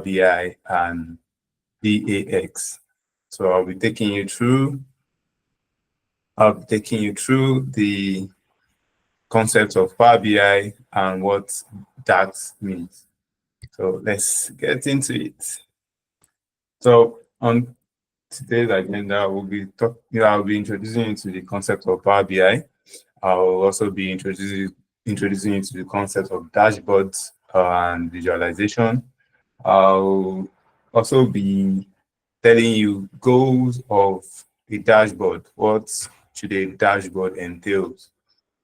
BI and DAX. So I'll be taking you through the concept of Power BI and what DAX means. So let's get into it. So on today's agenda, I'll be introducing you to the concept of Power BI. I'll also be introducing you to the concept of dashboards and visualization. I'll also be telling you goals of a dashboard. What should a dashboard entail?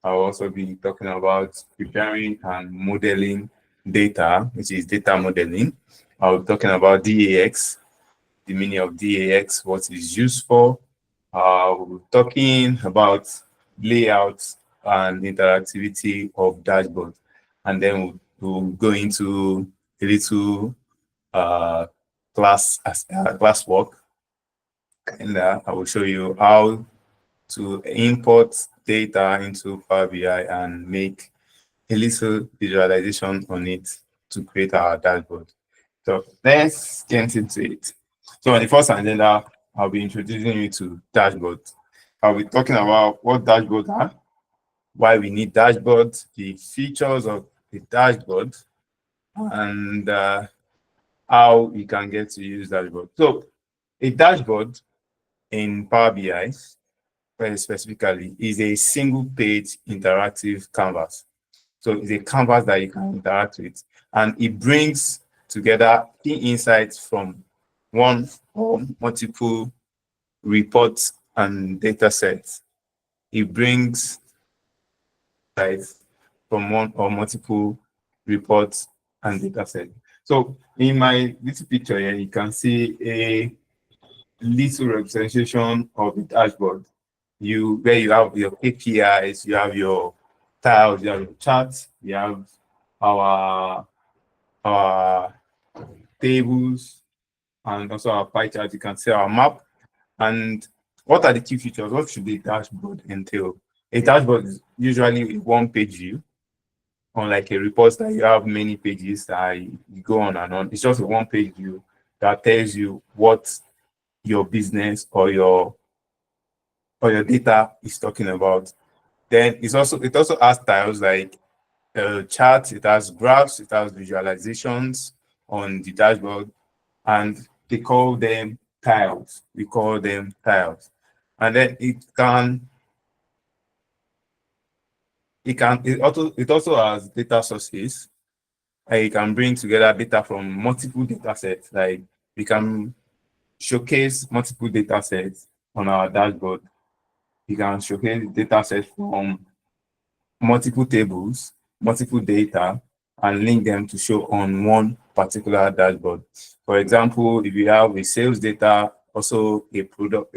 I'll also be talking about preparing and modeling data, which is data modeling. I'll be talking about DAX, the meaning of DAX, what it's used for. We're talking about layouts and interactivity of dashboard. And then we'll go into a little class work, and I will show you how to import data into Power BI and make a little visualization on it to create our dashboard. So let's get into it. So on the first agenda, I'll be introducing you to dashboards. I'll be talking about what dashboards are, why we need dashboards, the features of the dashboard, and how you can get to use dashboard. So a dashboard in Power BI, very specifically, is a single page interactive canvas. So it's a canvas that you can interact with, and it brings together key insights from one or multiple reports and data sets. It brings insights from one or multiple reports and data sets. So in my little picture here, you can see a little representation of the dashboard. Where you have your KPIs, you have your tiles, you have your charts, you have our tables, and also our pie chart. You can see our map. And what are the key features? What should the dashboard entail? A dashboard is usually a one-page view, unlike a report that you have many pages that you go on and on. It's just a one-page view that tells you what your business or your data is talking about. Then it also has tiles like charts, it has graphs, it has visualizations on the dashboard, and they call them tiles. We call them tiles. And then it also has data sources. It can bring together data from multiple data sets. Like we can showcase multiple data sets on our dashboard. We can showcase data sets from multiple tables, multiple data, and link them to show on one particular dashboard. For example, if you have a sales data, also a product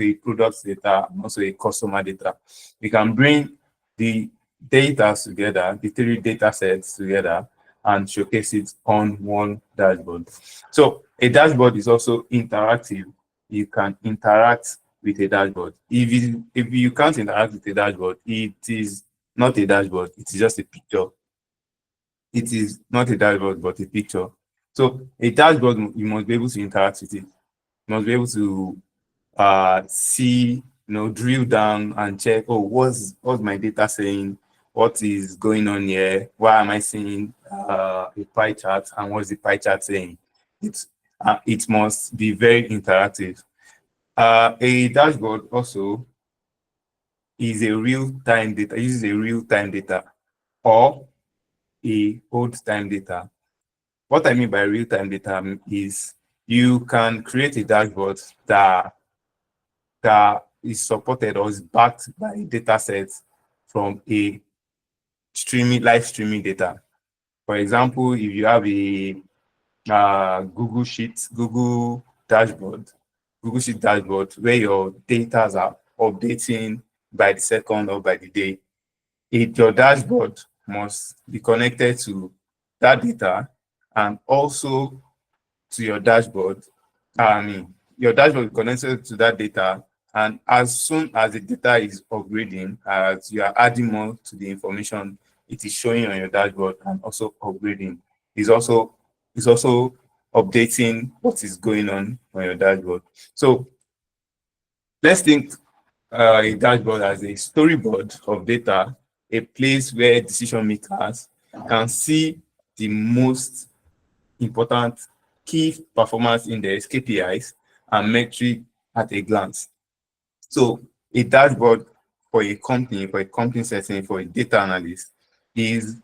data, and also a customer data, we can bring the data together, the three data sets together, and showcase it on one dashboard. So a dashboard is also interactive. You can interact with a dashboard. If you can't interact with a dashboard, it is not a dashboard, it is just a picture. It is not a dashboard, but a picture. So a dashboard, you must be able to interact with it. You must be able to see, drill down and check, oh, what's my data saying? What is going on here? Why am I seeing a pie chart? And what's the pie chart saying? It must be very interactive. A dashboard also is a real-time data, uses a real-time data or a old-time data. What I mean by real-time data is you can create a dashboard that is supported or is backed by data sets from a live streaming data. For example, if you have a Google Sheet dashboard where your data are updating by the second or by the day, your dashboard must be connected to that data and also to your dashboard. Your dashboard is connected to that data, and as soon as the data is upgrading, as you are adding more to the information, it is showing on your dashboard and also upgrading. It's also updating what is going on your dashboard. So let's think a dashboard as a storyboard of data, a place where decision makers can see the most important key performance index, KPIs, and metric at a glance. So a dashboard for a company setting, for a data analyst, is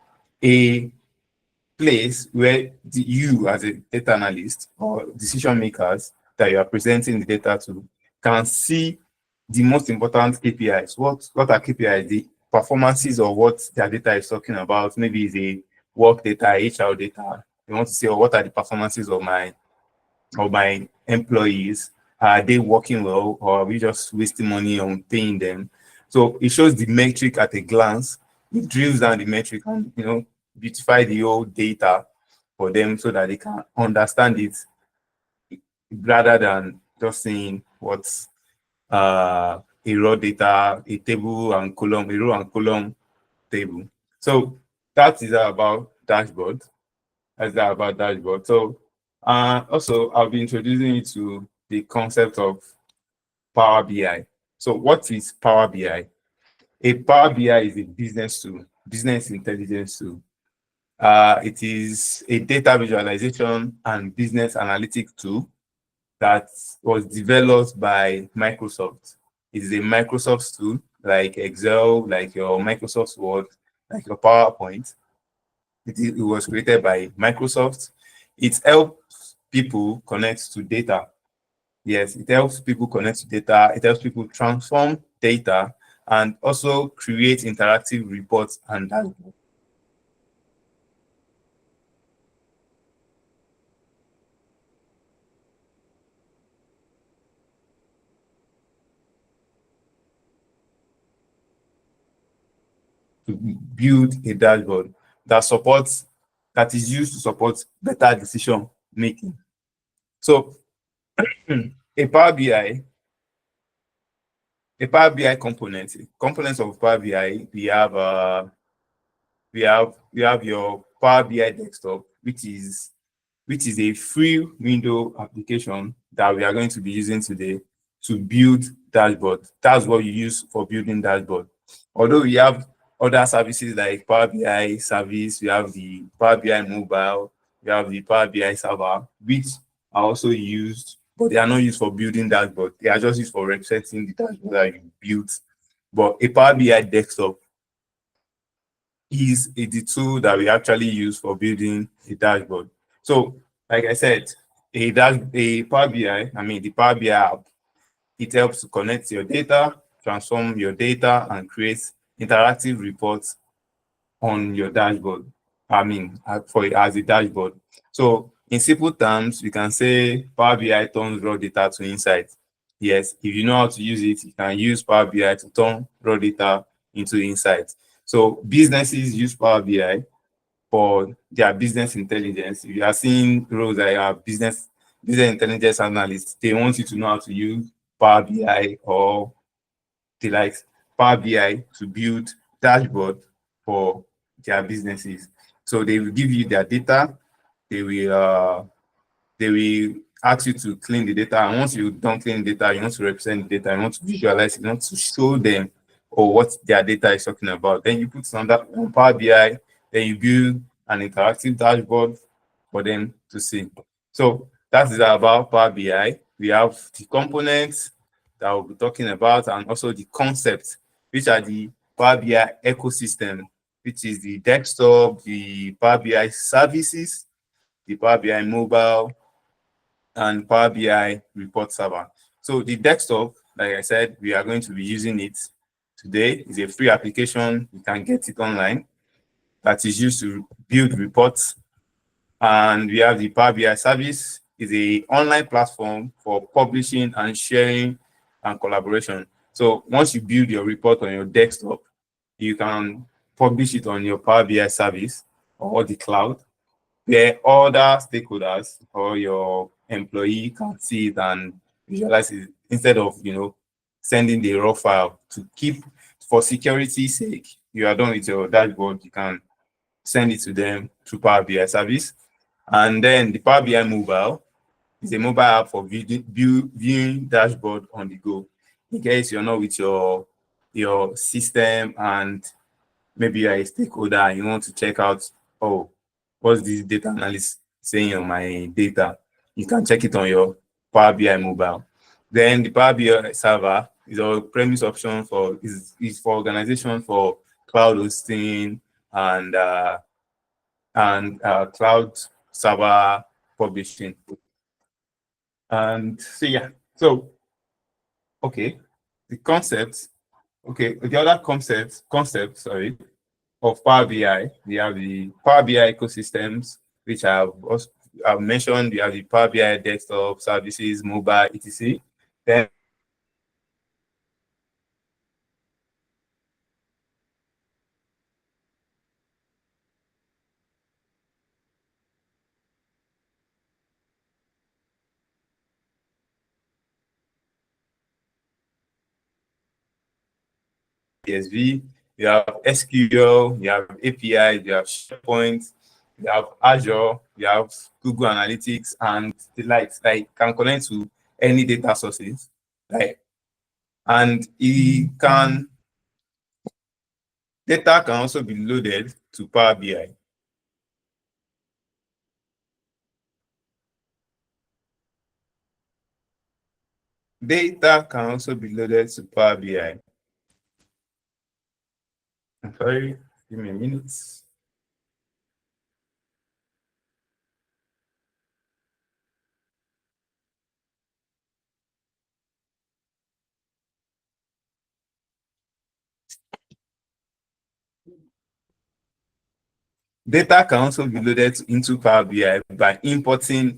a place where you as a data analyst or decision makers that you are presenting the data to can see the most important KPIs. What are KPIs? The performances of what their data is talking about. Maybe it's a work data, HR data. You want to say, what are the performances of my employees? Are they working well, or are we just wasting money on paying them? So it shows the metric at a glance. It drills down the metric and beautify the whole data for them so that they can understand it rather than just seeing what's a raw data, a table and column, a row and column table. So that is about dashboard. That's about dashboard. So also I'll be introducing you to the concept of Power BI. So what is Power BI? A Power BI is a business tool, business intelligence tool. It is a data visualization and business analytic tool that was developed by Microsoft. It is a Microsoft tool like Excel, like your Microsoft Word, like your PowerPoint. It was created by Microsoft. It helps people connect to data. Yes, it helps people connect to data. It helps people transform data and also create interactive reports and dashboards. To build a dashboard that is used to support better decision making. So a Power BI, components of Power BI, we have your Power BI desktop, which is a free window application that we are going to be using today to build dashboard. That's what you use for building dashboard. Although we have other services like Power BI service, we have the Power BI mobile, we have the Power BI server, which are also used, but they are not used for building dashboard. They are just used for representing the dashboard that you built. But a Power BI desktop is the tool that we actually use for building a dashboard. So, like I said, a Power BI, the Power BI app, it helps to connect your data, transform your data, and create interactive reports on your dashboard. As a dashboard. So, in simple terms, we can say Power BI turns raw data to insight. Yes, if you know how to use it, you can use Power BI to turn raw data into insights. So businesses use Power BI for their business intelligence. If you are seeing roles that are business intelligence analysts, they want you to know how to use Power BI or the likes Power BI to build dashboard for their businesses. So they will give you their data. They will ask you to clean the data. And once you don't clean the data, you want to represent the data, you want to visualize it, you want to show them or what their data is talking about. Then you put on that on Power BI, then you build an interactive dashboard for them to see. So that is about Power BI. We have the components that we'll be talking about and also the concepts, which are the Power BI ecosystem, which is the desktop, the Power BI services, the Power BI mobile, and Power BI report server. So the desktop, like I said, we are going to be using it today. It's a free application. You can get it online that is used to build reports. And we have the Power BI service. It's a online platform for publishing and sharing and collaboration. So once you build your report on your desktop, you can publish it on your Power BI service or the cloud, where other stakeholders or your employee can see it and visualize it instead of sending the raw file to keep for security sake. You are done with your dashboard, you can send it to them through Power BI service. And then the Power BI mobile is a mobile app for viewing dashboard on the go. In case you're not with your system and maybe you're a stakeholder and you want to check out, oh, what's this data analyst saying on my data? You can check it on your Power BI mobile. Then the Power BI server is a premise option is for organization for cloud hosting and cloud server publishing. And so yeah, so okay, the concept, okay, the other concept, sorry, of Power BI, we have the Power BI ecosystems, which I've mentioned. We have the Power BI desktop services, mobile, etc. Then PSV, you have SQL, you have API, you have SharePoint, you have Azure, you have Google Analytics, and the likes. Like can connect to any data sources, like, and data can also be loaded to Power BI. Data can also be loaded to Power BI. I'm sorry, give me a minute. Data can also be loaded into Power BI by importing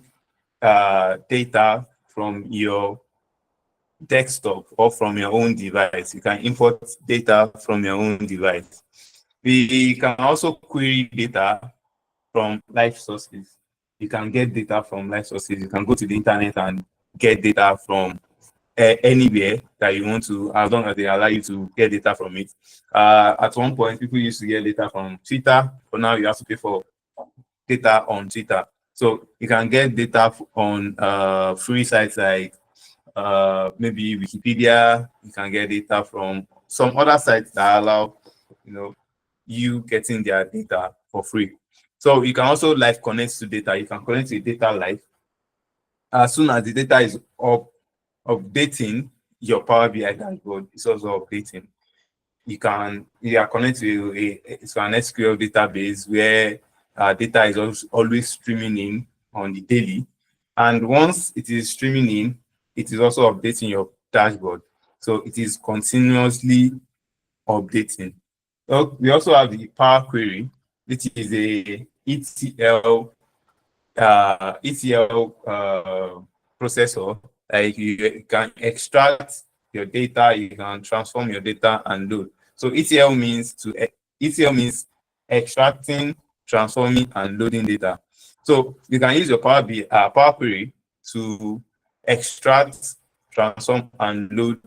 data from your desktop or from your own device. You can import data from your own device. We can also query data from live sources. You can get data from live sources. You can go to the internet and get data from anywhere that you want to, as long as they allow you to get data from it. At one point, people used to get data from Twitter, but now you have to pay for data on Twitter. So you can get data on free sites like maybe Wikipedia. You can get data from some other sites that allow, you getting their data for free. So you can also live connect to data. You can connect to data live. As soon as the data is updating, your Power BI dashboard is also updating. You are connected to an SQL database where data is always streaming in on the daily. And once it is streaming in, it is also updating your dashboard. So it is continuously updating. So we also have the Power Query, which is a ETL processor. Like you can extract your data, you can transform your data and load. So ETL means extracting, transforming, and loading data. So you can use your Power Query to extract, transform, and load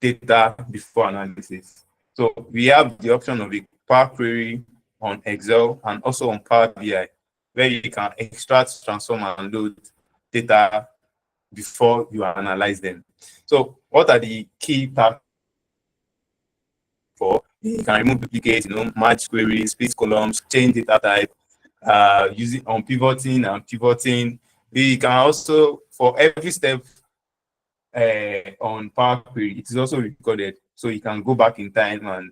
data before analysis. So we have the option of a Power Query on Excel and also on Power BI, where you can extract, transform, and load data before you analyze them. So what are the key parts for? You can remove duplicates, match queries, split columns, change data type, using on pivoting and pivoting. We can also, for every step on Power Query, it is also recorded. So you can go back in time and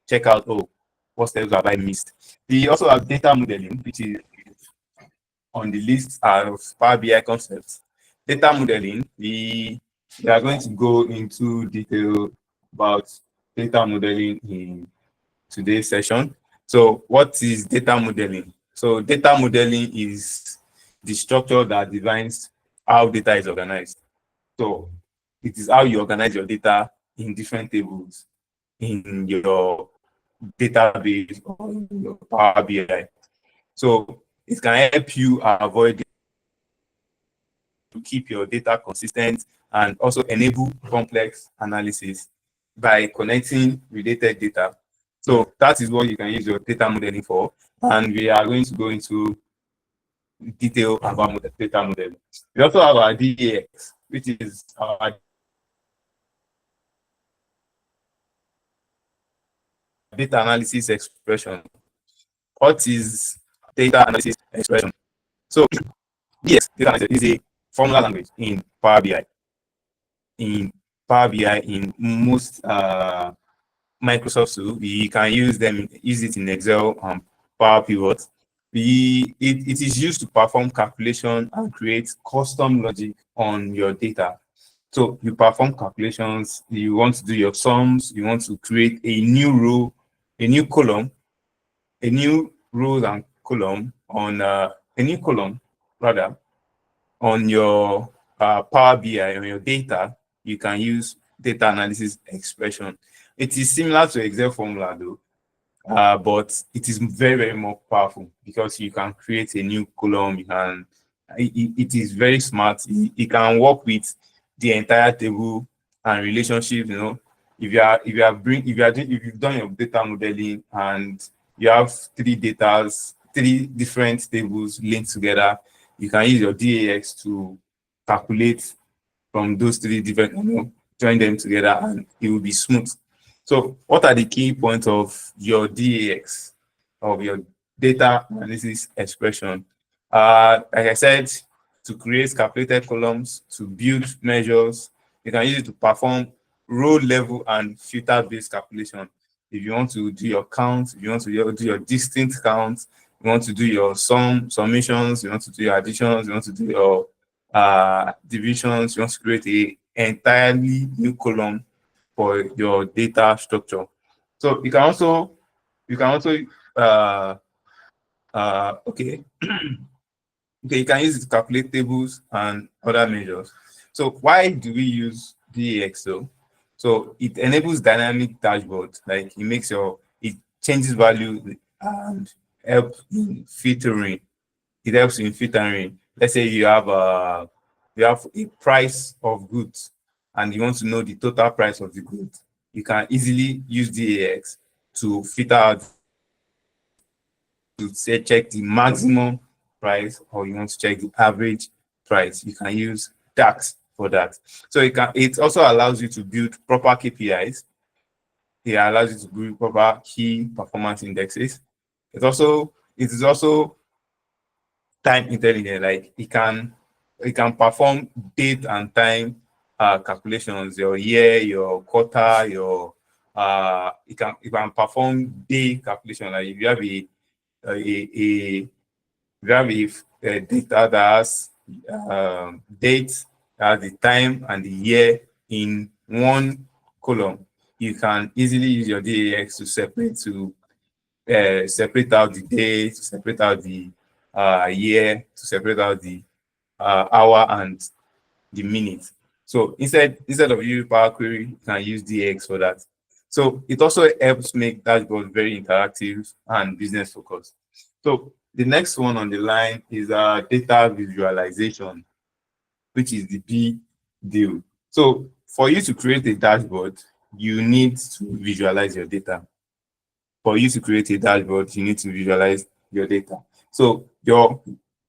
check out, oh, what steps have I missed? We also have data modeling, which is on the list of Power BI concepts. Data modeling, we are going to go into detail about data modeling in today's session. So what is data modeling? So data modeling is the structure that defines how data is organized. So it is how you organize your data in different tables in your database or in your Power BI. So it can help you avoid to keep your data consistent and also enable complex analysis by connecting related data. So that is what you can use your data modeling for. And we are going to go into detail about data model. We also have our DAX, which is our data analysis expression. What is data analysis expression? So DX, data analysis, is a formula language in Power BI. In Power BI, in most Microsoft tools, we can use it in Excel and Power Pivot. It is used to perform calculation and create custom logic on your data. So you perform calculations, you want to do your sums, you want to create a new row, a new column, a new row and column on a new column rather on your Power BI, on your data. You can use data analysis expression. It is similar to Excel formula though, but it is very, very more powerful because you can create a new column. You can, it is very smart. It can work with the entire table and relationship. You know, if you've done your data modeling and you have three different tables linked together, you can use your DAX to calculate from those three different, join them together, and it will be smooth. So what are the key points of your DAX, of your data analysis expression? Like I said, to create calculated columns, to build measures, you can use it to perform row level and filter based calculation. If you want to do your count, if you want to do your distinct count, you want to do your summations, you want to do your additions, you want to do your divisions, you want to create a entirely new column for your data structure. So you can also uh, okay okay, you can use it to calculate tables and other measures. So why do we use DAX though? So it enables dynamic dashboard, like it changes value and helps in filtering. It helps in filtering. Let's say you have a price of goods and you want to know the total price of the goods. You can easily use DAX to filter out, to say check the maximum price, or you want to check the average price. You can use DAX for that. So it also allows you to build proper KPIs. It allows you to build proper key performance indexes. It is also time intelligent. Like it can perform date and time calculations, your year, your quarter, your it can perform day calculation. Like if you have a data that has date, that has the time and the year in one column, you can easily use your DAX to separate out the day, to separate out the year, to separate out the hour and the minute. So instead of using Power Query, you can use DAX for that. So it also helps make dashboard very interactive and business focused. So the next one on the line is data visualization, which is the big deal. So for you to create a dashboard, you need to visualize your data. For you to create a dashboard, you need to visualize your data. So your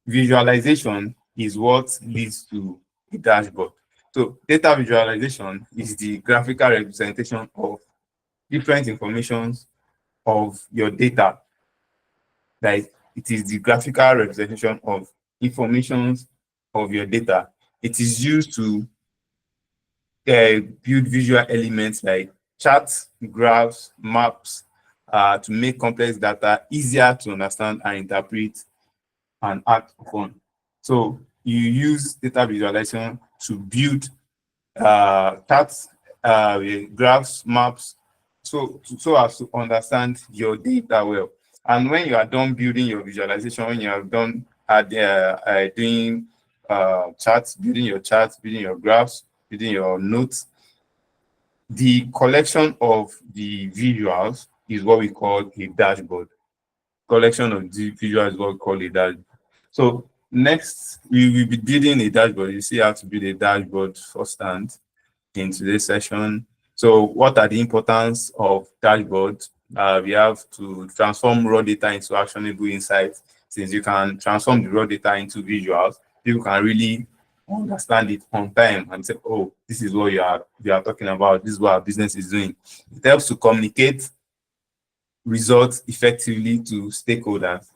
visualization is what leads to a dashboard. So data visualization is the graphical representation of different informations of your data. Like it is the graphical representation of informations of your data. It is used to build visual elements like charts, graphs, maps, to make complex data easier to understand and interpret and act upon. So you use data visualization to build charts, graphs, maps, so as to understand your data well. And when you are done building your visualization, when you are done doing building your charts, building your graphs, building your notes, the collection of the visuals is what we call a dashboard. Collection of the visuals is what we call a dashboard. So next, we will be building a dashboard. You see how to build a dashboard firsthand in today's session. So what are the importance of dashboard? We have to transform raw data into actionable insights. since you can transform the raw data into visuals, people can really understand it on time and say, oh, this is what you are talking about, this is what our business is doing. It helps to communicate results effectively to stakeholders.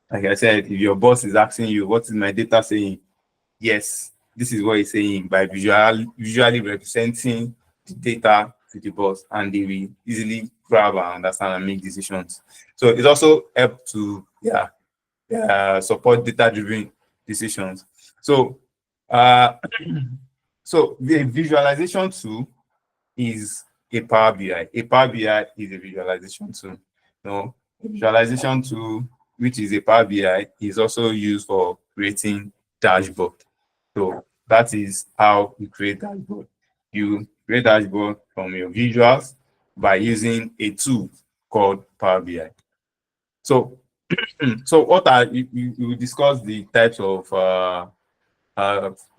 Like I said, if your boss is asking you, what is my data saying? Yes, this is what it's saying, by visually representing the data to the boss, and they will easily grab and understand and make decisions. So it also helps to support data-driven decisions. So so the visualization tool is a Power BI. A Power BI is a visualization tool. No, a visualization tool, which is a Power BI, is also used for creating dashboard. So that is how you create dashboard. You create dashboard from your visuals by using a tool called Power BI. So, so what are you discuss the types of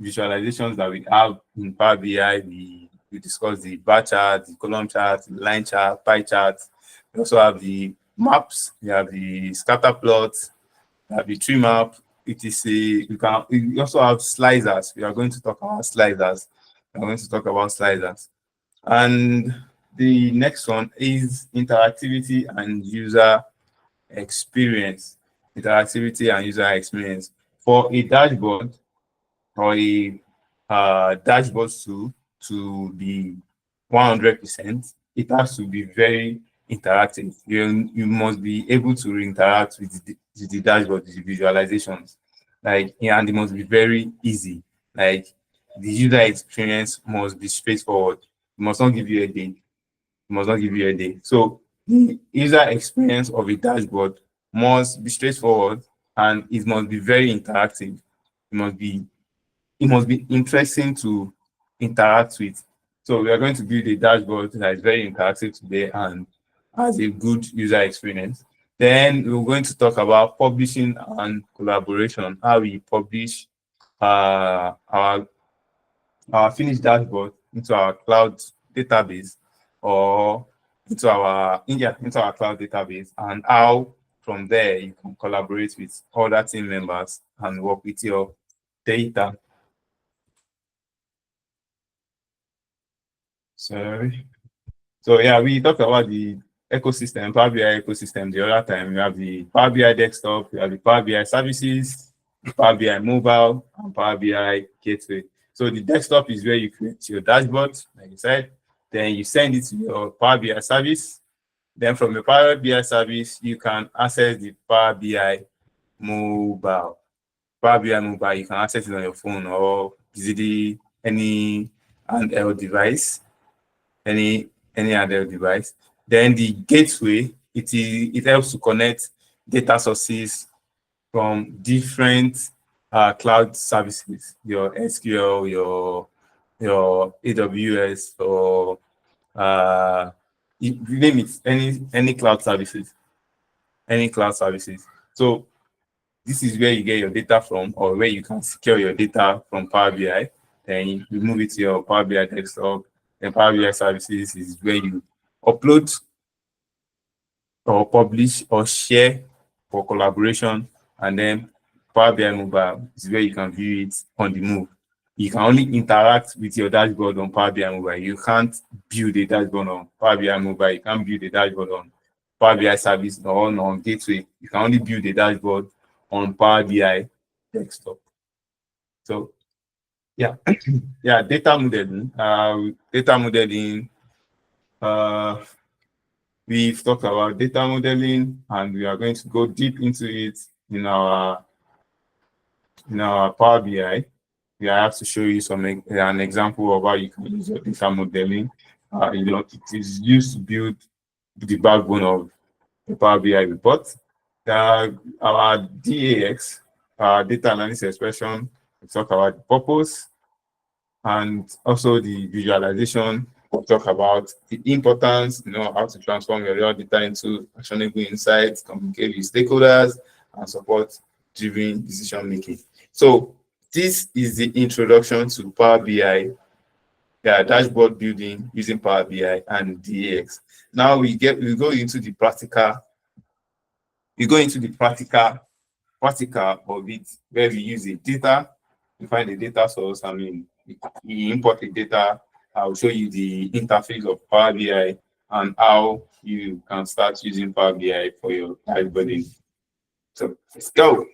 visualizations that we have in Power BI. We discuss the bar chart, the column chart, the line chart, pie chart. We also have the maps. We have the scatter plots. We have the tree map. We also have sliders. We are going to talk about sliders. And the next one is interactivity and user experience. For a dashboard or a dashboard to be 100%, it has to be very interactive. You must be able to interact with the dashboard, the visualizations, and it must be very easy. Like, the user experience must be straightforward. It must not give you a day. So the user experience of a dashboard must be straightforward, and it must be very interactive. It must be interesting to interact with. So we are going to build a dashboard that is very interactive today and has a good user experience. Then we're going to talk about publishing and collaboration, how we publish our finished dashboard into our cloud database or into our cloud database, and how from there you can collaborate with other team members and work with your data. Sorry. So yeah, we talked about the ecosystem, Power BI ecosystem the other time. We have the Power BI desktop, we have the Power BI services, the Power BI mobile, and Power BI gateway. So the desktop is where you create your dashboard, like I said. Then you send it to your Power BI service. Then from your Power BI service, you can access the Power BI mobile. Power BI mobile, you can access it on your phone or easily any handheld device, any handheld device. Then the gateway, it helps to connect data sources from different cloud services, your SQL, your AWS, or you name it, any cloud services, So this is where you get your data from, or where you can secure your data from Power BI. Then you move it to your Power BI desktop. Then Power BI services is where you upload or publish or share for collaboration. And then Power BI mobile is where you can view it on the move. You can only interact with your dashboard on Power BI mobile. You can't build a dashboard on Power BI mobile. You can't build a dashboard on Power BI service or on gateway. You can only build a dashboard on Power BI desktop. So yeah, data modeling. We've talked about data modeling, and we are going to go deep into it in our Power BI. We have to show you an example of how you can use your data modeling. It is used to build the backbone of the Power BI report. Our DAX, data analysis expression, we talk about the purpose and also the visualization. We'll talk about the importance, how to transform your raw data into actionable insights, communicate with stakeholders, and support driven decision making. So this is the introduction to Power BI, dashboard building using Power BI and DAX. Now we go into the practical vertical of it, where we use the data to find the data source. I mean, we import the data. I'll show you the interface of Power BI and how you can start using Power BI for your dashboarding. So let's go.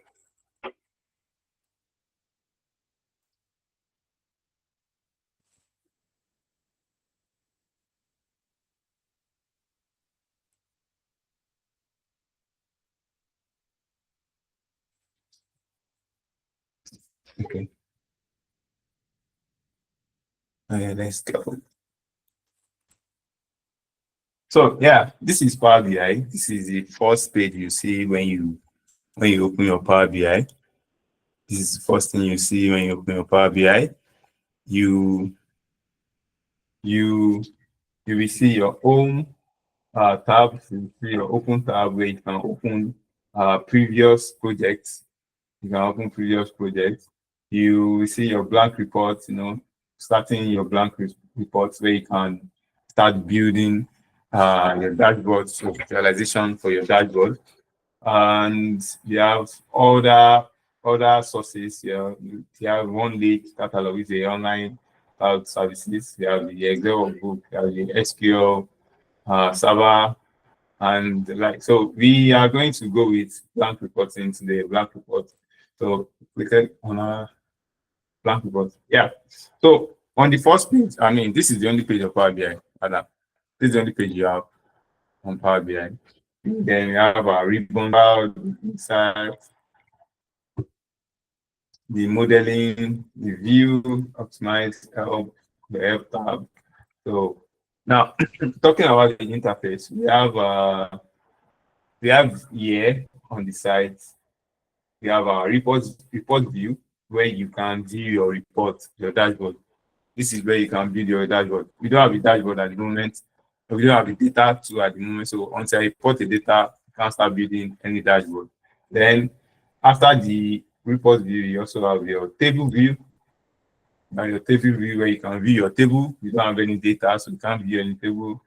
Okay. Let's go. So yeah, this is Power BI. This is the first page you see when you open your Power BI. This is the first thing you see when you open your Power BI. You you you will see your own tab. You see your open tab where you can open previous projects. You can open previous projects. You will see your blank reports. Starting your blank reports where you can start building your dashboard, so visualization for your dashboard. And you have other sources. You have one lake catalog with the online cloud services. You have the Excel workbook, you have the SQL server, and like so. We are going to go with blank reporting today. Blank report. So click on our blank report. Yeah. So on the first page, I mean, this is the only page of Power BI. This is the only page you have on Power BI. Then we have our ribbon inside, the modeling, the view, optimize, help, the help tab. So now talking about the interface, we have here on the side, we have our report view where you can view your report, your dashboard. This is where you can build your dashboard. We don't have a dashboard at the moment. We don't have the data too at the moment. So until I import the data, you can't start building any dashboard. Then after the report view, you also have your table view. Now your table view where you can view your table. You don't have any data, so you can't view any table.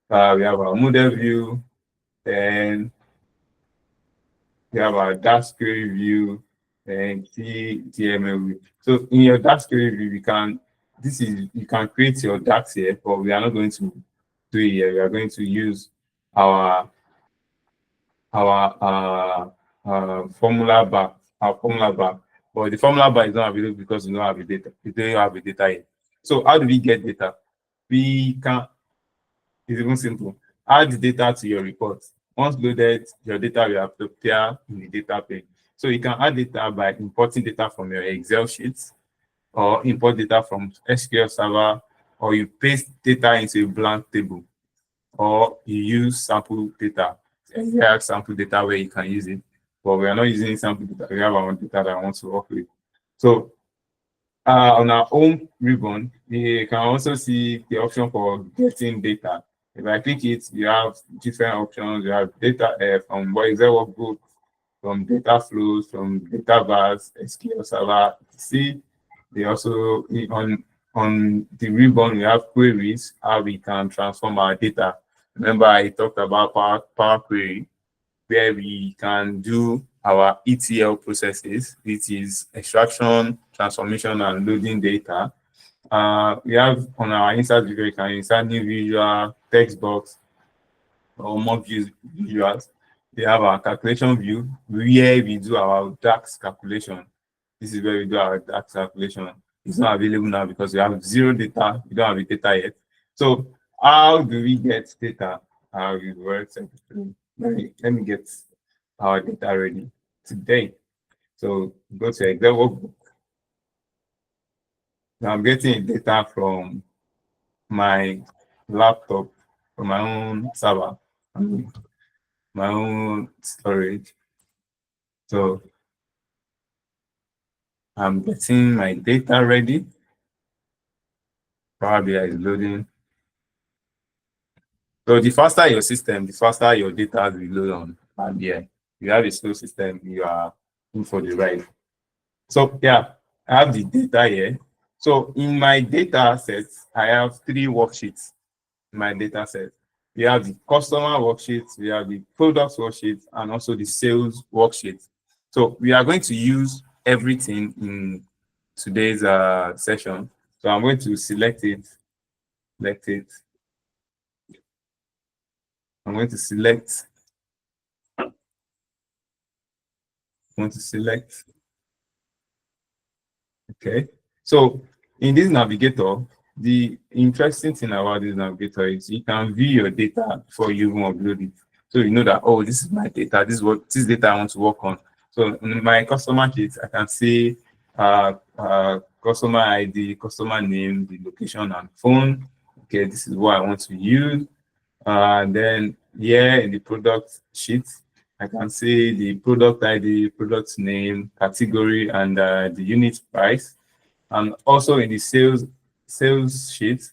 We have our model view. Then we have our DAX query view and TML view. So in your DAX query view, you can create your DAX here, but we are not going to do it here. We are going to use our formula bar, But the formula bar is not available because we don't have the data. We don't have the data here. So how do we get data? It's even simple. Add the data to your report. Once loaded, your data will appear in the data page. So you can add data by importing data from your Excel sheets, or import data from SQL server, or you paste data into a blank table, or you use sample data. And you have sample data where you can use it, but we are not using sample data. We have our own data that I want to work with. So on our own ribbon, you can also see the option for getting data. If I click it, you have different options. You have data from Excel workbook, from data flows, from data bars, SQL server. See, they also on the ribbon we have queries, how we can transform our data. Remember, I talked about Power Query, where we can do our ETL processes, which is extraction, transformation, and loading data. We have on our insert view, you can insert new visual, text box, or more visuals. We have our calculation view, where we do our DAX calculation. This is where we do our DAX calculation. It's not available now because we have zero data. We don't have the data yet. So how do we get data? How it works? Let me get our data ready today. So go to Excel workbook. Now I'm getting data from my laptop, from my own server, my own storage. So I'm getting my data ready. Power BI is loading. So the faster your system, the faster your data will load on Power BI. If you have a slow system, you are in for the ride. So yeah, I have the data here. So in my data set, I have 3 worksheets in my data set. We have the customer worksheet, we have the products worksheet, and also the sales worksheet. So we are going to use everything in today's session. So I'm going to select it. I'm going to select, okay. So in this navigator, the interesting thing about this navigator is you can view your data before you even upload it. So you know that, oh, this is my data, this data I want to work on. So in my customer sheet, I can see customer ID, customer name, the location and phone. Okay, this is what I want to use. Then here in the product sheet, I can see the product ID, product name, category, and the unit price. And also in the sales sheet,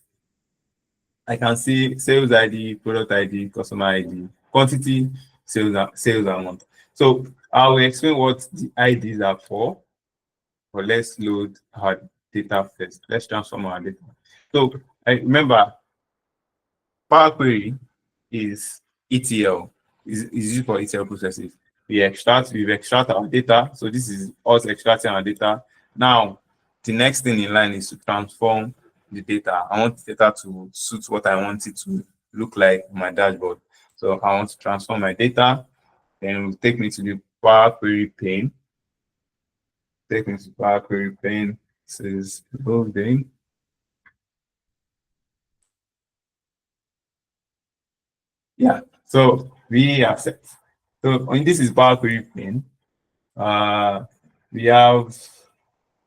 I can see sales ID, product ID, customer ID, quantity, sales amount. So I will explain what the IDs are for, but let's load our data first. Let's transform our data. So I remember Power Query is ETL, is used for ETL processes. We've extract our data. So this is us extracting our data. Now, the next thing in line is to transform the data. I want the data to suit what I want it to look like on my dashboard. So I want to transform my data, then it will take me to the Power Query pane. Take me to Power Query pane. This is loading. Yeah, so we are set. So when this is Power Query pane, we have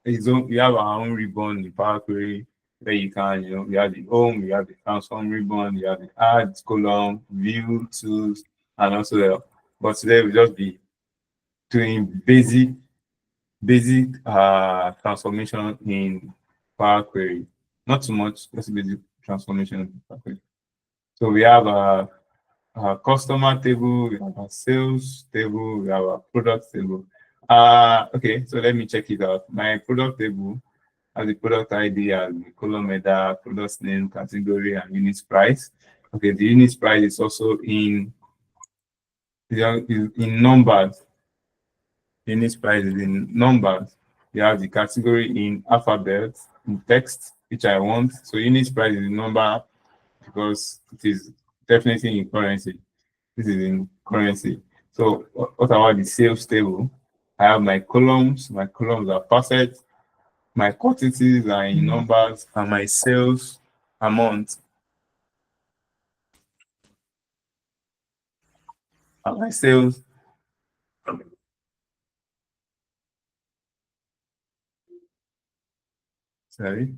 we have our own ribbon in Power Query where you can, we have the home, we have the transform ribbon, we have the add column, view tools, and also but today we'll just be doing basic transformation in Power Query. Not too much, just basic transformation in Power Query. So we have our customer table, we have our sales table, we have our product table. Okay, so let me check it out. My product table has the product ID, as the column header, product name, category, and unit price. Okay, the unit price is also in numbers. Unit price is in numbers. You have the category in alphabet, in text, which I want. So unit price is in number because it is definitely in currency. This is in currency. So what about the sales table? I have my columns. My columns are perfect. My quantities are in numbers, and my sales amount and my sales. Sorry.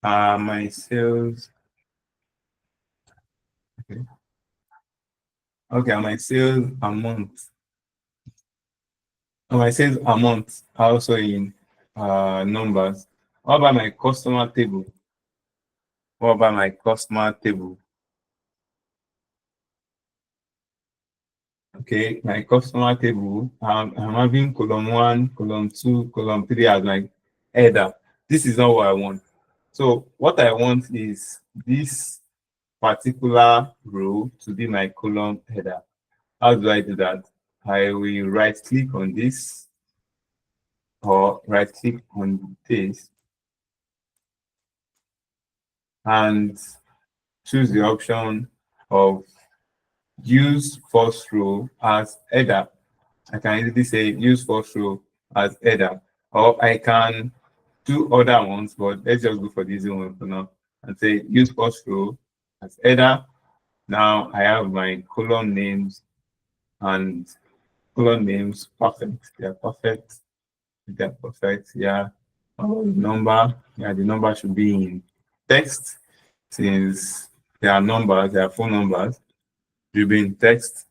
My sales. Okay. Okay, my sales amount. My sales amount are also in numbers. What about my customer table? What about my customer table? Okay, my customer table, I'm having column 1, column 2, column 3 as my header. This is not what I want. So what I want is this particular row to be my column header. How do I do that? I will right click on this or right click on this and choose the option of use first row as header. I can easily say use first row as header, or I can do other ones, but let's just go for this one for now and say use first row as header. Now I have my column names and column names perfect. They are perfect. They're perfect. Yeah. Oh, number. Yeah, the number should be in text since they are numbers, they are phone numbers. Should be in text.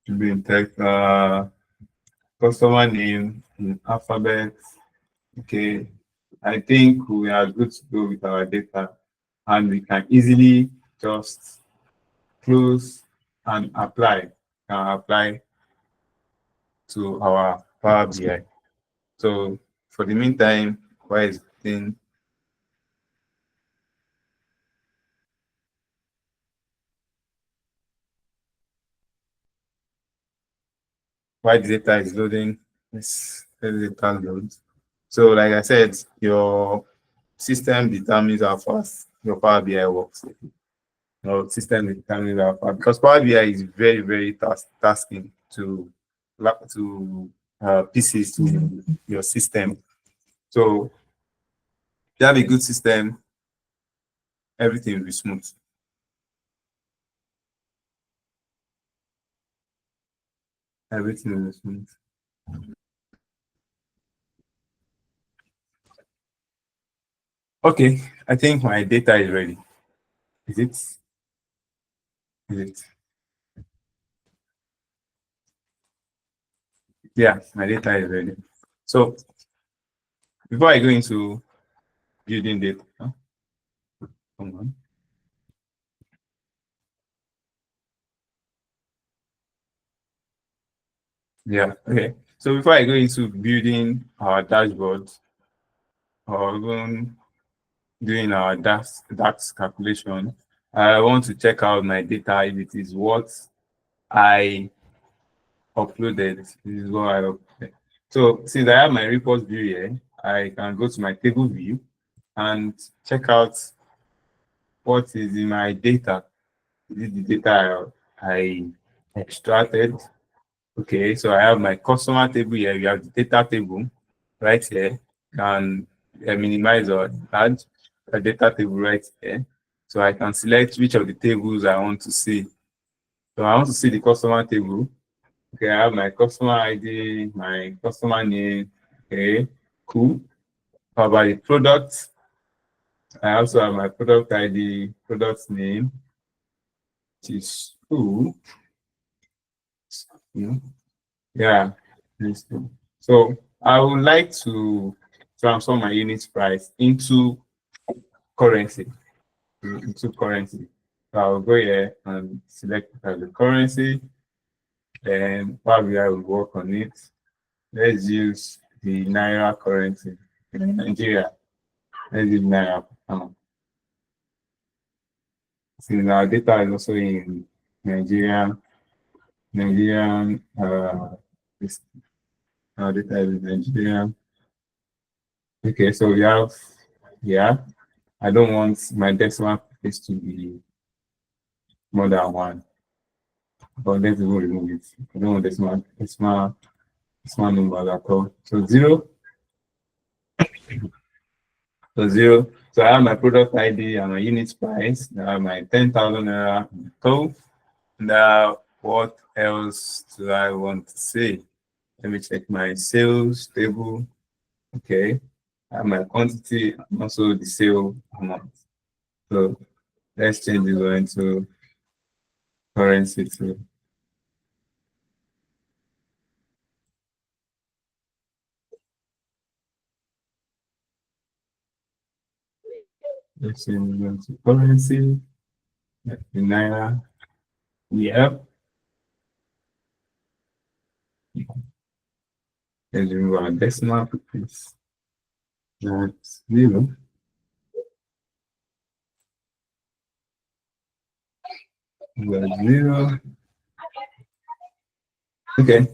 Should be in text. Customer name in alphabet. Okay. I think we are good to go with our data and we can easily just close and apply. Apply to our Power BI. So for the meantime, while it's while the data is loading, this data loads. So like I said, your system determines how fast your Power BI works. Your system determines how fast, because Power BI is very, very tasking to pieces to your system. So if you have a good system, everything will be smooth. Everything will be smooth. Okay, I think my data is ready. Is it? Is it? Yeah, my data is ready. So before I go into building data, come on. Yeah, okay. So before I go into building our dashboard or even doing our DAX calculation, I want to check out my data if it is what I uploaded. This is what I uploaded. So since I have my report view here, I can go to my table view and check out what is in my data. This is the data I extracted. Okay, so I have my customer table here. We have the data table right here. Can minimize or add a data table right here. So I can select which of the tables I want to see. So I want to see the customer table. Okay, I have my customer ID, my customer name. Okay, cool. How about the product? I also have my product ID, product name, which is cool. Hmm. Yeah, that's cool. So I would like to transform my unit price into currency. Into currency. So I'll go here and select the currency, then Power BI will work on it. Let's use the Naira currency in Nigeria. Let's use Naira. Since our data is also in Nigeria, Nigerian, our data is in Nigeria. Okay, so we have, yeah, I don't want my decimal place to be more than one, but let's even remove it. I don't want decimal number at all. So zero, so zero. So I have my product ID and my unit price. I have my 10,000 naira code. Now, what else do I want to say? Let me check my sales table. Okay. I have my quantity and also the sale amount. So let's change this one into currency too. Let's change this one to currency. The Naira. Yeah. Let's remove our decimal place. That's zero. That's zero. Okay.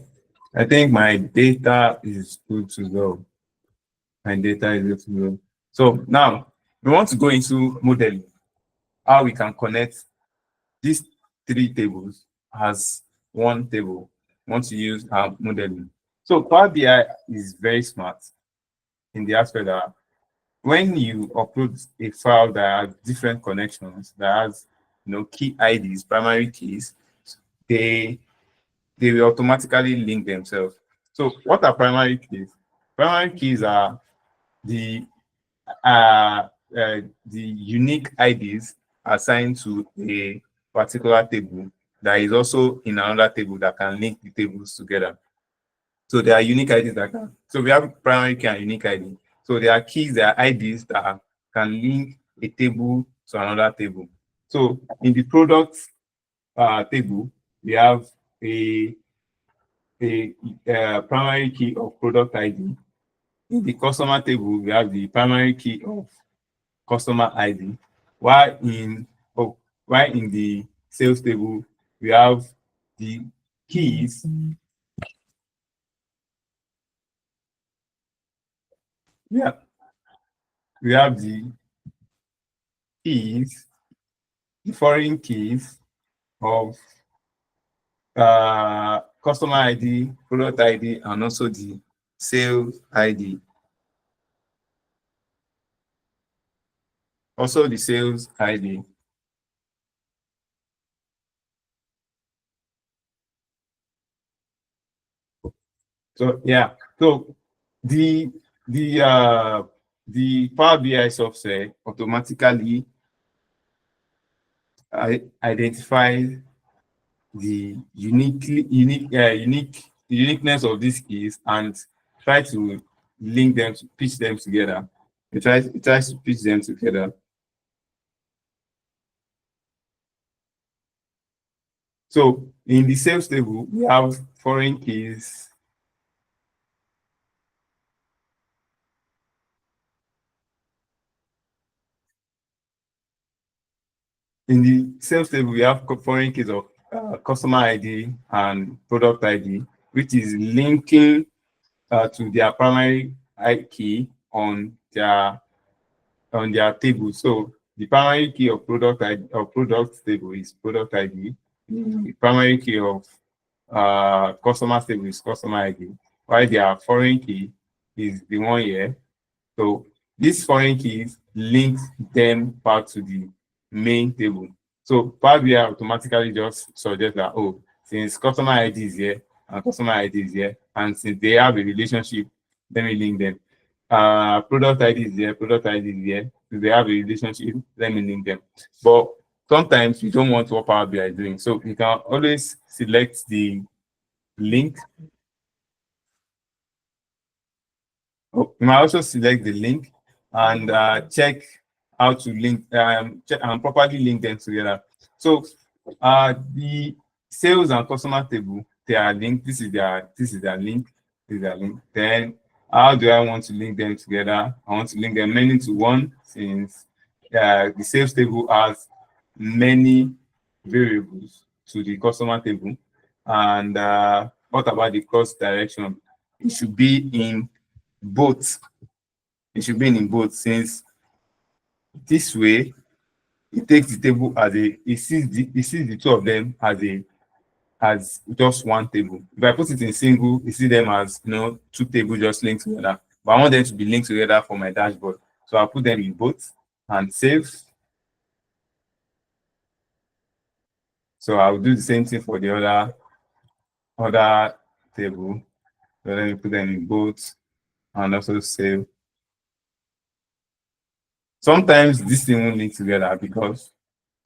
I think my data is good to go. My data is good to go. So now we want to go into modeling, how we can connect these three tables as one table. We want to use our modeling. So Power BI is very smart in the aspect that when you upload a file that has different connections, that has key IDs, primary keys, they will automatically link themselves. So what are primary keys? Primary keys are the uh, the unique IDs assigned to a particular table that is also in another table that can link the tables together. So there are unique IDs that can. So we have primary key and unique ID. So there are keys, there are IDs that can link a table to another table. So in the product table, we have a, primary key of product ID. In the customer table, we have the primary key of customer ID, while in while in the sales table we have the keys Yeah, we have the keys, the foreign keys of customer ID, product ID, and also the sales ID. Also the sales ID. So yeah, so the the uh the Power BI software automatically identifies the uniqueness of these keys and try to link them to pitch them together. It tries to pitch them together. So in the sales table, we have foreign keys. In the sales table, we have foreign keys of customer ID and product ID, which is linking to their primary key on their table. So the primary key of product ID, of product table is product ID. The primary key of customer table is customer ID. While their foreign key is the one here. So these foreign keys link them back to the main table. So Power BI automatically just suggests that, oh, since customer ID is here and customer ID is here, and since they have a relationship, let me link them. Product ID is here, product ID is here. Since they have a relationship, let me link them. But sometimes you don't want what Power BI is doing. So you can always select the link. Oh, you might also select the link and check how to link check and properly link them together. So the sales and customer table, they are linked. This is their link. This is their link. Then how do I want to link them together? I want to link them many to one since the sales table has many variables to the customer table. And what about the cross direction? It should be in both. It should be in both since this way it takes the table as it sees the two of them as just one table. If I put it in single, you see them as two tables just linked together. But I want them to be linked together for my dashboard. So I'll put them in both and save. So I'll do the same thing for the other table. So let me put them in both and also save. Sometimes this thing won't link together because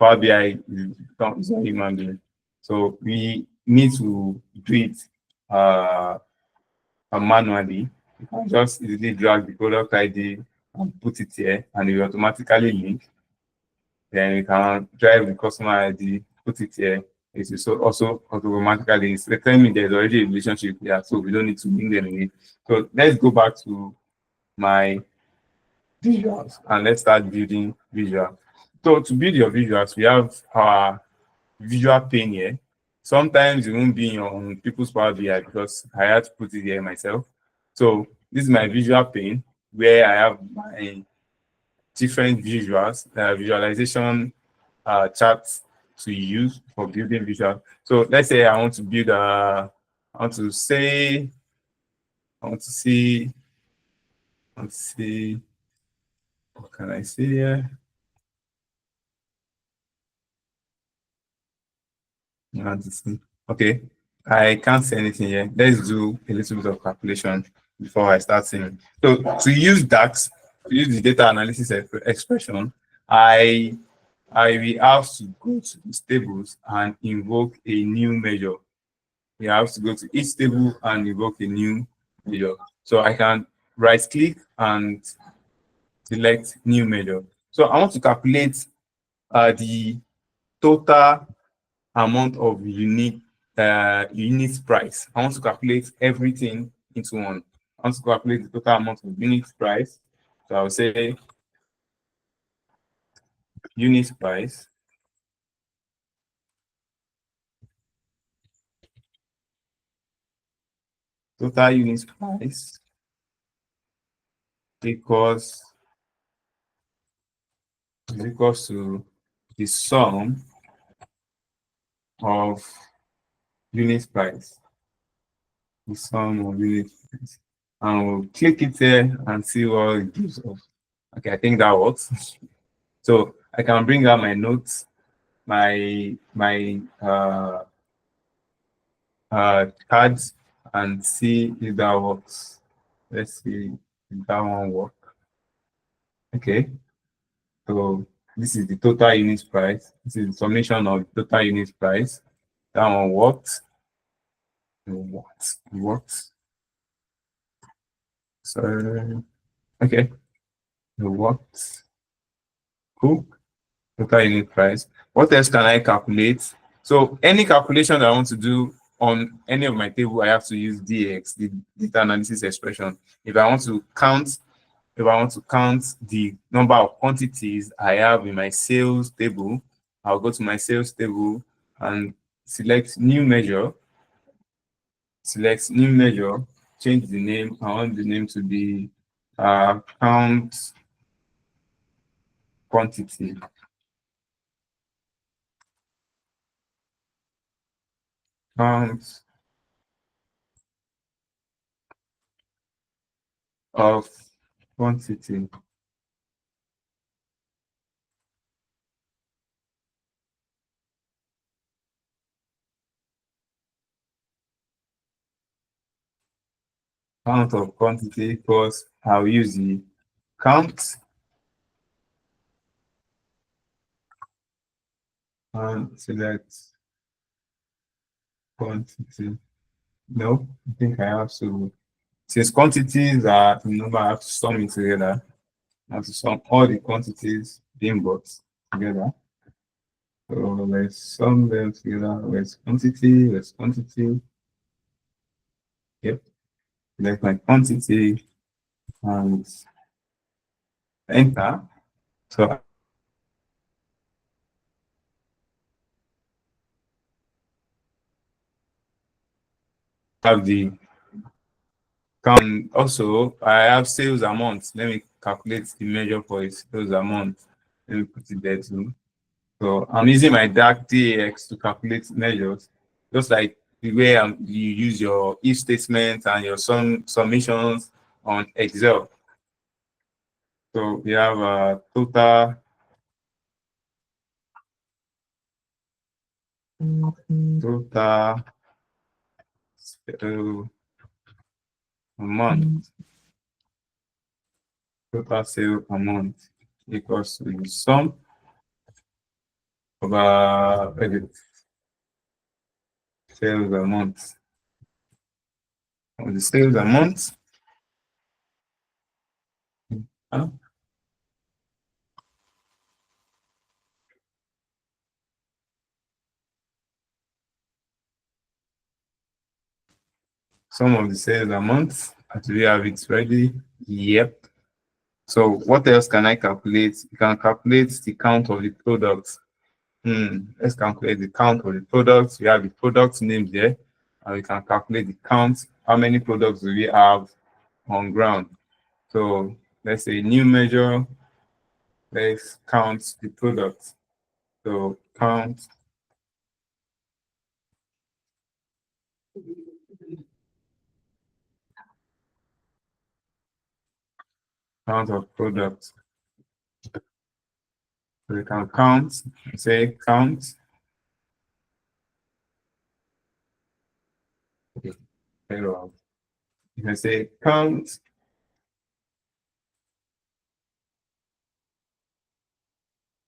Power BI is a human being. So we need to do it manually. You can just easily drag the product ID and put it here, and it will automatically link. Then you can drive the customer ID, put it here. It is also automatically it's telling me there's already a relationship here, so we don't need to link them again. So let's go back to my visuals and let's start building visuals. So to build your visuals, we have our visual pane here. Sometimes it won't be on people's Power BI because I had to put it here myself. So this is my visual pane where I have my different visuals, visualization charts to use for building visual. So let's say I want to build I want to say, I want to see, let's see, what can I say here? Okay, I can't say anything here. Let's do a little bit of calculation before I start saying. So to use DAX, to use the data analysis expression, I will have to go to these tables and invoke a new measure. We have to go to each table and invoke a new measure. So I can right click and select new measure. So I want to calculate the total amount of unit price. I want to calculate everything into one. I want to calculate the total amount of unit price. So I'll say unit price, total unit price, equals is equals to the sum of unit price. The sum of unit price. And we'll click it here and see what it gives us. Okay, I think that works. So I can bring out my notes, my cards, and see if that works. Let's see if that one works. Okay, so this is the total unit price. This is the summation of total unit price. That one works. It works. So okay, it works. Cool. Total unit price. What else can I calculate? So any calculation that I want to do on any of my table, I have to use DX, the data analysis expression. If I want to count the number of quantities I have in my sales table, I'll go to my sales table and select new measure, change the name. I want the name to be count quantity. Count of quantity. Count of quantity equals, I'll use the count and select quantity. No, I think I have to, since quantities are the number, I have to sum it together. I have to sum all the quantities being bought together. So let's sum them together. Let's quantity. Yep. Select my quantity and enter. So I have the count. Also, I have sales amount. Let me calculate the measure for a sales amount. Let me put it there too. So I'm using my DAX to calculate measures, just like the way you use your if statement and your summations on Excel. So we have a total amount, total sale amount equals to the sum of sales amount. The sales amount. Some of the sales amounts. Do we have it ready? Yep. So what else can I calculate? You can calculate the count of the products. Let's calculate the count of the products. We have the product name there, and we can calculate the count. How many products do we have on ground? So let's say new measure. Let's count the products. So count of products. So we can count. Say count. Okay. Very well. You can say count.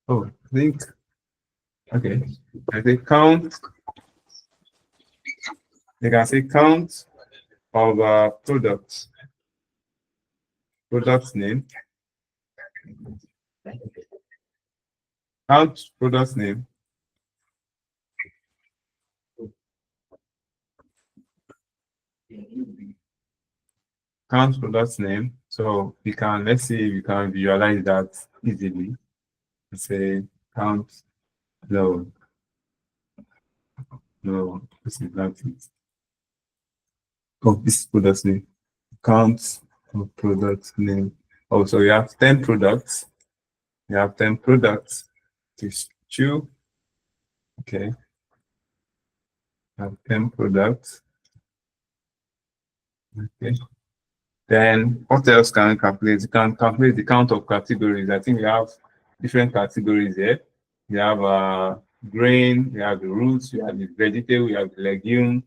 Oh, I think. Okay. I say count. You can say count of products. Product name. Count product name. Count product name. So we can, let's see if you can visualize that easily. Say count load. No, this is not it. Oh, this is product name. Count of product name. Also, you have 10 products. You have 10 products to chew. Okay. You have 10 products. Okay. Then what else can you calculate? You can calculate the count of categories. I think we have different categories here. You have grain, you have the roots, you have the vegetable, you have the legume,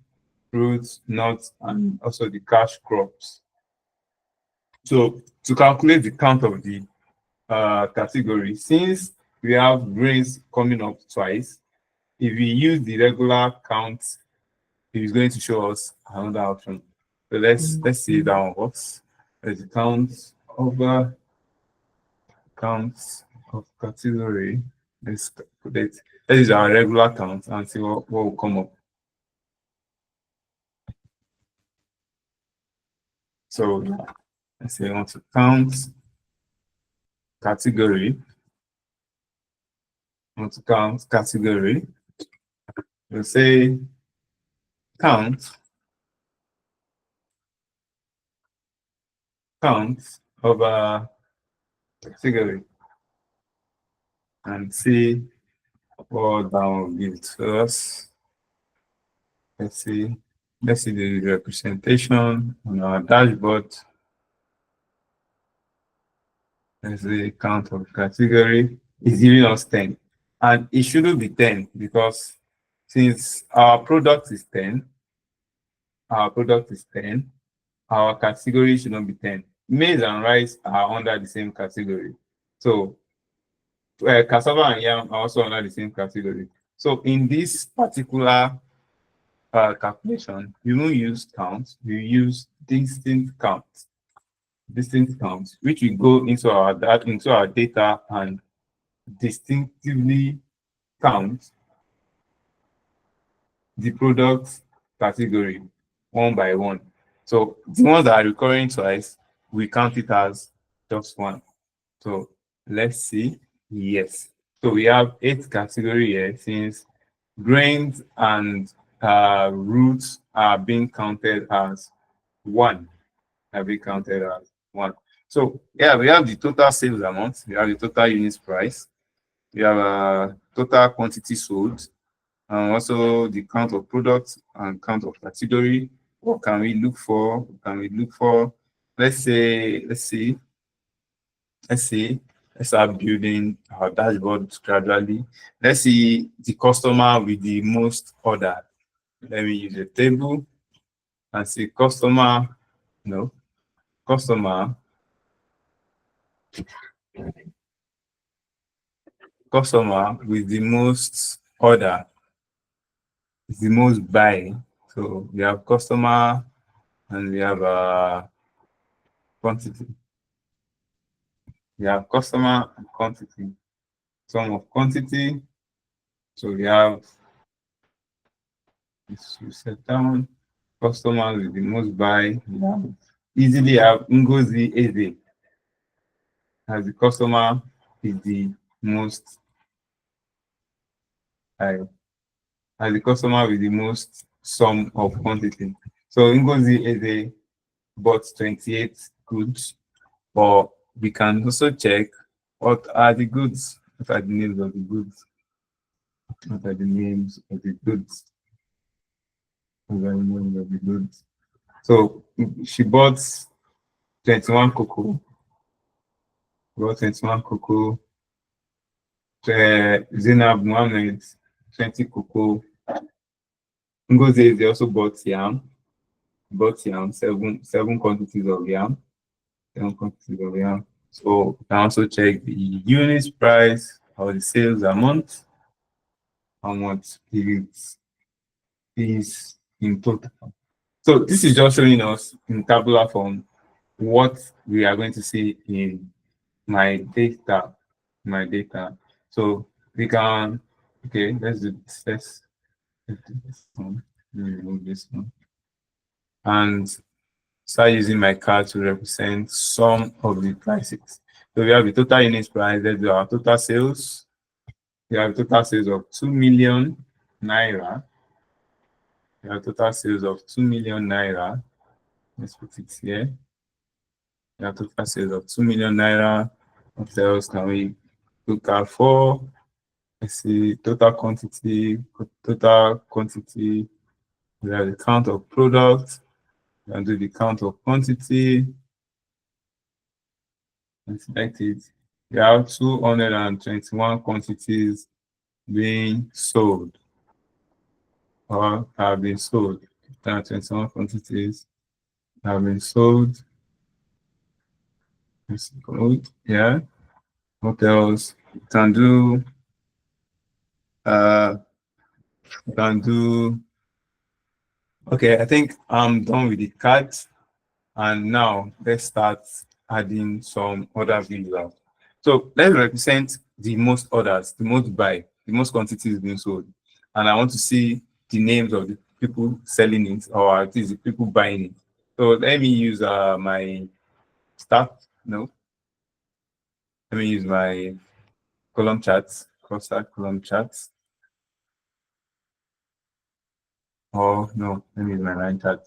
fruits, nuts, and also the cash crops. So to calculate the count of the category, since we have grains coming up twice, if we use the regular count, it is going to show us another option. So let's see that one works. Let's counts of category. Let's put it. Let's use our regular count and see what will come up. So let's say I want to count category. I want to count category. We'll say count of a category and see what that will give to us. Let's see the representation on our dashboard. Let's see count of category is giving us 10. And it shouldn't be 10 because since our product is 10, our category should not be 10. Maize and rice are under the same category. So cassava and yam are also under the same category. So in this particular calculation, you won't use count, you use distinct counts, which will go into our data and distinctively count the product category one by one. So the ones that are recurring twice, we count it as just one. So let's see. Yes. So we have 8 category here since grains and roots are being counted as one. So yeah, we have the total sales amount, we have the total units price, we have total quantity sold, and also the count of products and count of category. What can we look for? Let's start building our dashboard gradually. Let's see the customer with the most order. Let me use a table and see customer with the most order is the most buy. So we have customer and we have quantity. We have customer and quantity. Sum of quantity. So we have this set down. Customer with the most buy. We have easily have Ngozi Eze as the customer is the most high. As the customer with the most sum of quantity. So Ngozi Eze bought 28 goods, but we can also check what are the goods, what are the names of the goods, what are the names of the goods, what are the names of the goods. So she bought 21 cocoa, Zainab Mohammed 20 cocoa. Ngozi they also bought yam, seven quantities of yam, So you can also check the units price or the sales amount, how much it is in total. So this is just showing us in tabular form what we are going to see in my data. So we can, okay, let's do this. Let's do this one. Remove this one. And start using my card to represent some of the prices. So we have the total units price, let's do our total sales. We have total sales of 2 million naira. We have total sales of 2 million naira. Let's put it here. We have total sales of 2 million naira. What else can we look at for? Let's see, total quantity, we have the count of products, we can do the count of quantity, and select it. We have 221 quantities being sold or have been sold. 221 quantities have been sold. Let's go. Yeah. What else? You can do you can do okay, I think I'm done with the cards. And now let's start adding some other visuals. So let's represent the most orders, the most buy, the most quantities being sold. And I want to see the names of the people selling it or at least the people buying it. So let me use my start, no, let me use my column charts, cross-site column charts. Or no, let me use my line chart.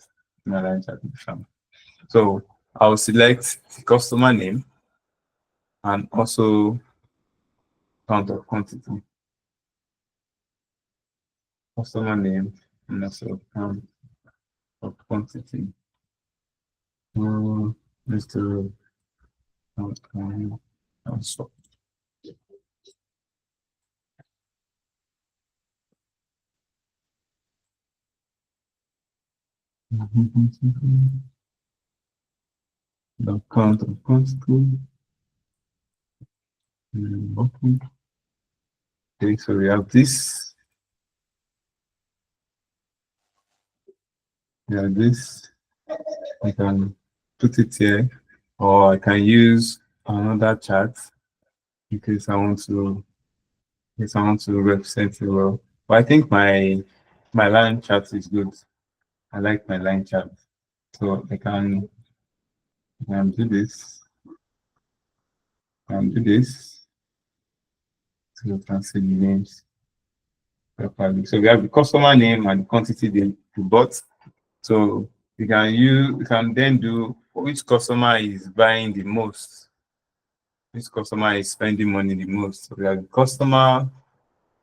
My line chart. So I'll select the customer name and also count of quantity. Customer name and also count of quantity. Let's do also. The count of quantity. Okay, so we have this. We have this. I can put it here, or I can use another chart in case I want to represent it well. But I think my line chart is good. I like my line chart. So I can do this. Do this. So you can see the names properly. So we have the customer name and the quantity they bought. So you can then do which customer is buying the most, which customer is spending money the most. So we have the customer,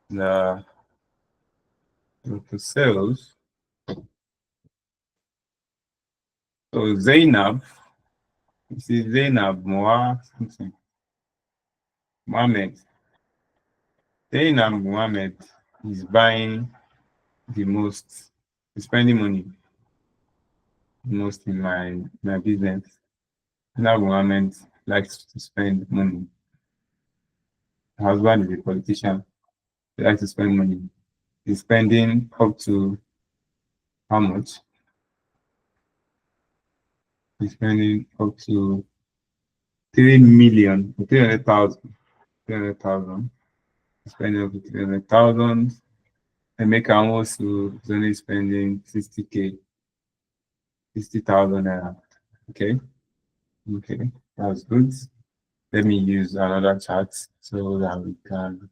the sales. So Zainab, you see Zainab Mohammed. Zainab Mohammed is buying the most, is spending money the most in my business. Zainab Mohammed likes to spend money. Her husband is a politician. He likes to spend money. He's spending up to how much? He's spending up to 3 million, 300,000. 300,000. He's spending up to 300,000. And make almost to is only spending 60K, 60,000 naira. Okay. Okay. That's good. Let me use another chart so that we can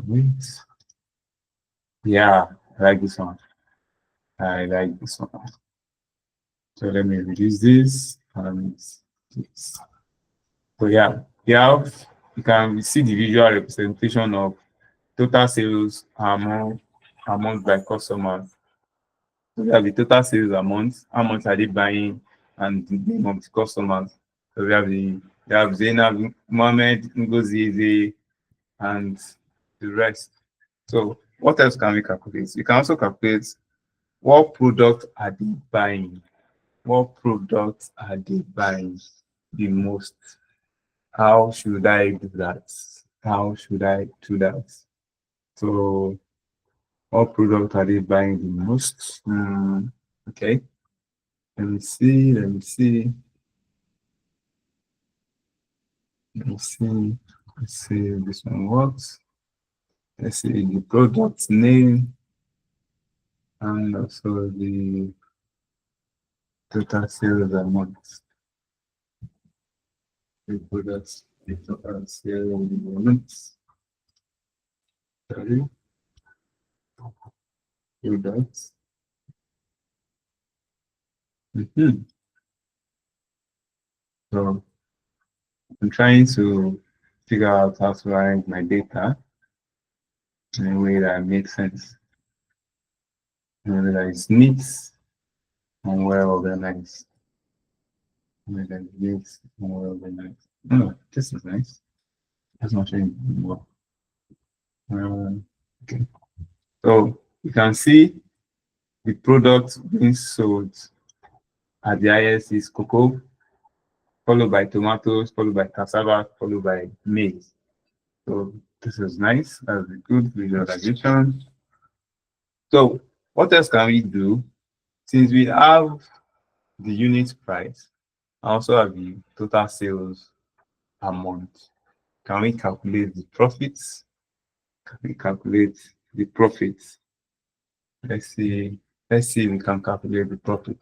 wait. Yeah, I like this one. I like this one. So let me reduce this and this. So yeah, you can see the visual representation of total sales amount by customers. So we have the total sales amount, how much are they buying, and the name of the customers. So we have Zainab, Mohammed, Ngozi, and the rest. So what else can we calculate? You can also calculate what product are they buying? What products are they buying the most? How should I do that? How should I do that? So, what product are they buying the most? Okay, let me see. Let's see. Let's see if this one works. Let's see the product name and also the total sales amount. The products, the total sales amount. Sorry, products. So I'm trying to figure out how to arrange my data in a way that makes sense, in a way that is neat and well organized. In a way that is neat and well organized. Oh, this is nice. That's not showing more. Okay. So you can see the product being sold at the highest is cocoa, followed by tomatoes, followed by cassava, followed by maize. So this is nice. That's a good visualization. So what else can we do? Since we have the unit price, I also have the total sales a month. Can we calculate the profits? Can we calculate the profits? Let's see. Let's see if we can calculate the profit.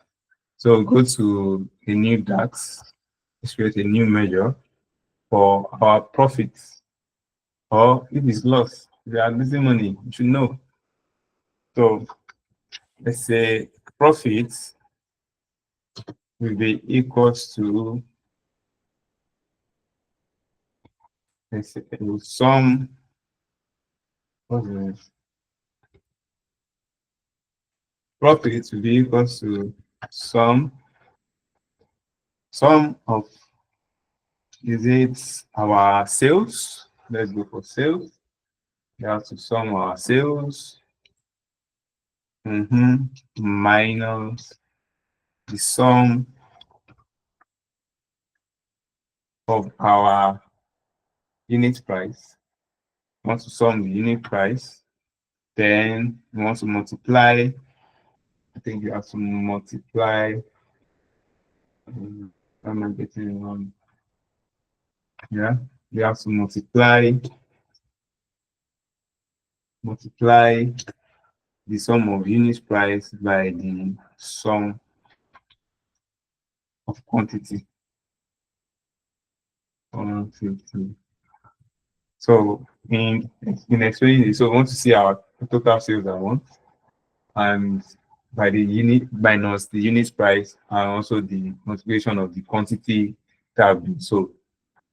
So go to a new DAX. Let's create a new measure for our profits. Or if it's loss, we are losing money. You should know. So let's say profits will be equals to, let's say, sum. What's this? Profits will be equals to sum of, is it our sales? Let's go for sales. We have to sum our sales minus the sum of our unit price. We want to sum the unit price. Then we want to multiply. I think you have to multiply. Am I getting wrong? Yeah, we have to multiply the sum of unit price by the sum of quantity. 150. So in explaining this, so we want to see our total sales at once, and by the unit minus the unit price, and also the multiplication of the quantity that have been sold.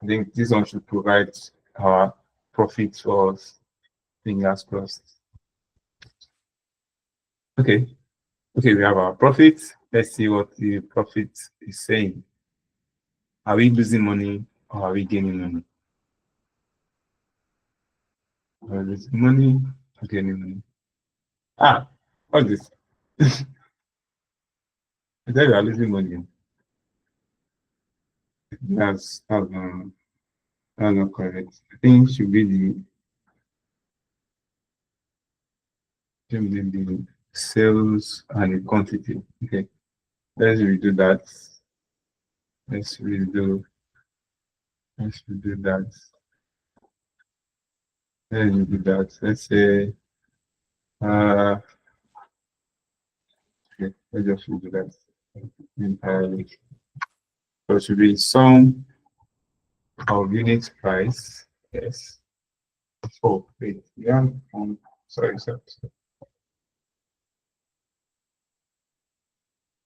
I think this one should provide our profit for us. Fingers crossed. Okay. Okay, we have our profit. Let's see what the profit is saying. Are we losing money or are we gaining money? Are we losing money or gaining money? Ah, what's this? I thought we are losing money. That's not correct. I think it should be the sales and the quantity. Okay, let's redo that. Let's redo that. Let's redo that. Let's say okay, let's just redo that entirely. So it should be sum of unit price. Yes. Oh, wait, yeah. Sorry.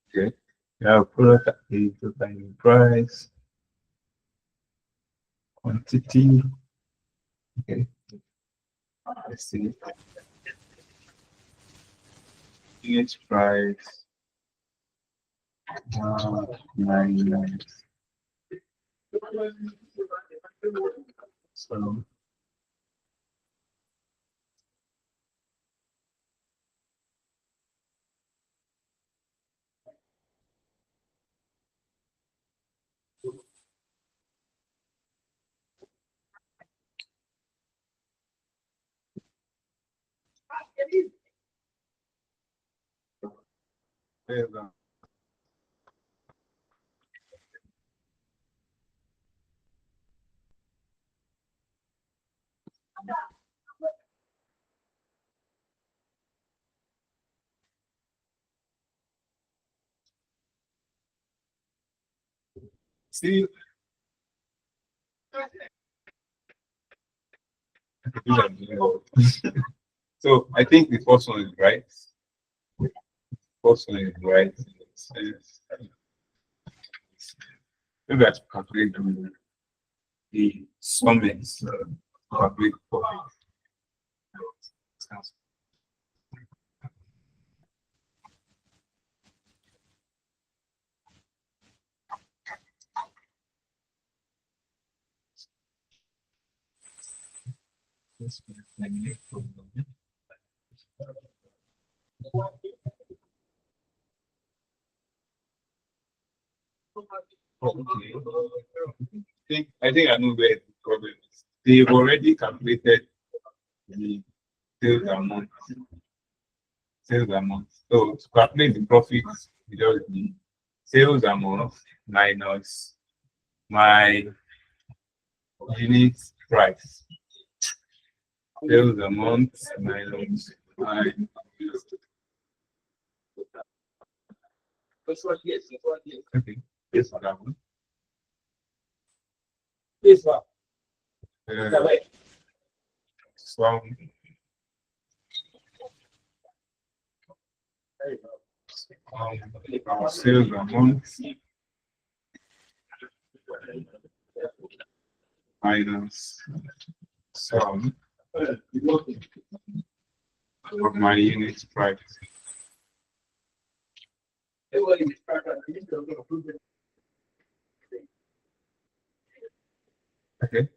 Okay. Yeah, product at the total unit price, quantity. Okay. Let's see. Unit price. Minus. So see. So I think the first one is right. First one is right. maybe I have to calculate the summits, calculate profit. I think I know where the problem is. They've already calculated the sales amount. Sales amount. So to calculate the profit, we just the sales amount minus my unit price. Sales amount minus my okay. Yes, for that one. So sales amount minus sum of my unit price. Okay.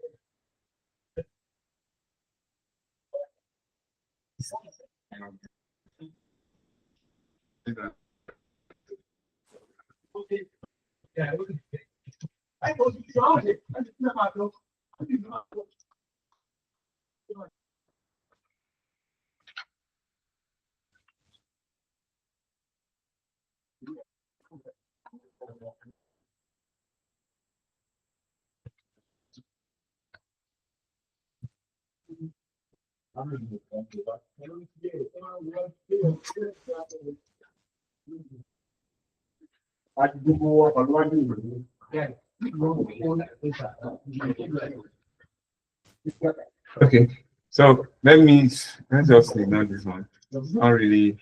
Okay, so let's just ignore this one. It's not really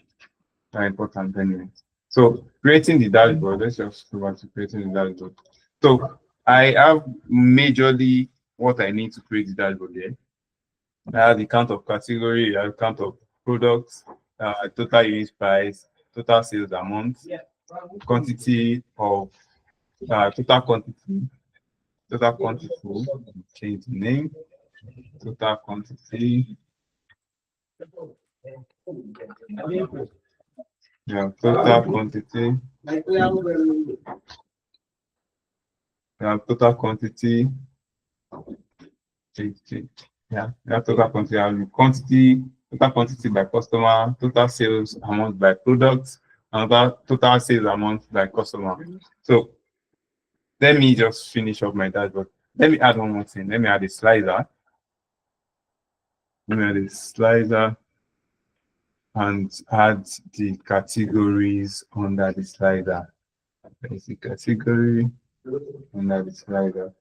that important anyway. So creating the dashboard, let's just go back to creating the dashboard. So I have majorly what I need to create the dashboard here. I have the count of category, I have count of products, total unit price, total sales amount, quantity of total quantity, change the name, total quantity, yeah, total quantity, total quantity, change. Yeah, total quantity, total quantity by customer, total sales amount by product, and total sales amount by customer. So let me just finish up my dashboard. Let me add one more thing. Let me add a slider. Let me add a slider and add the categories under the slider. There's the category under the slider.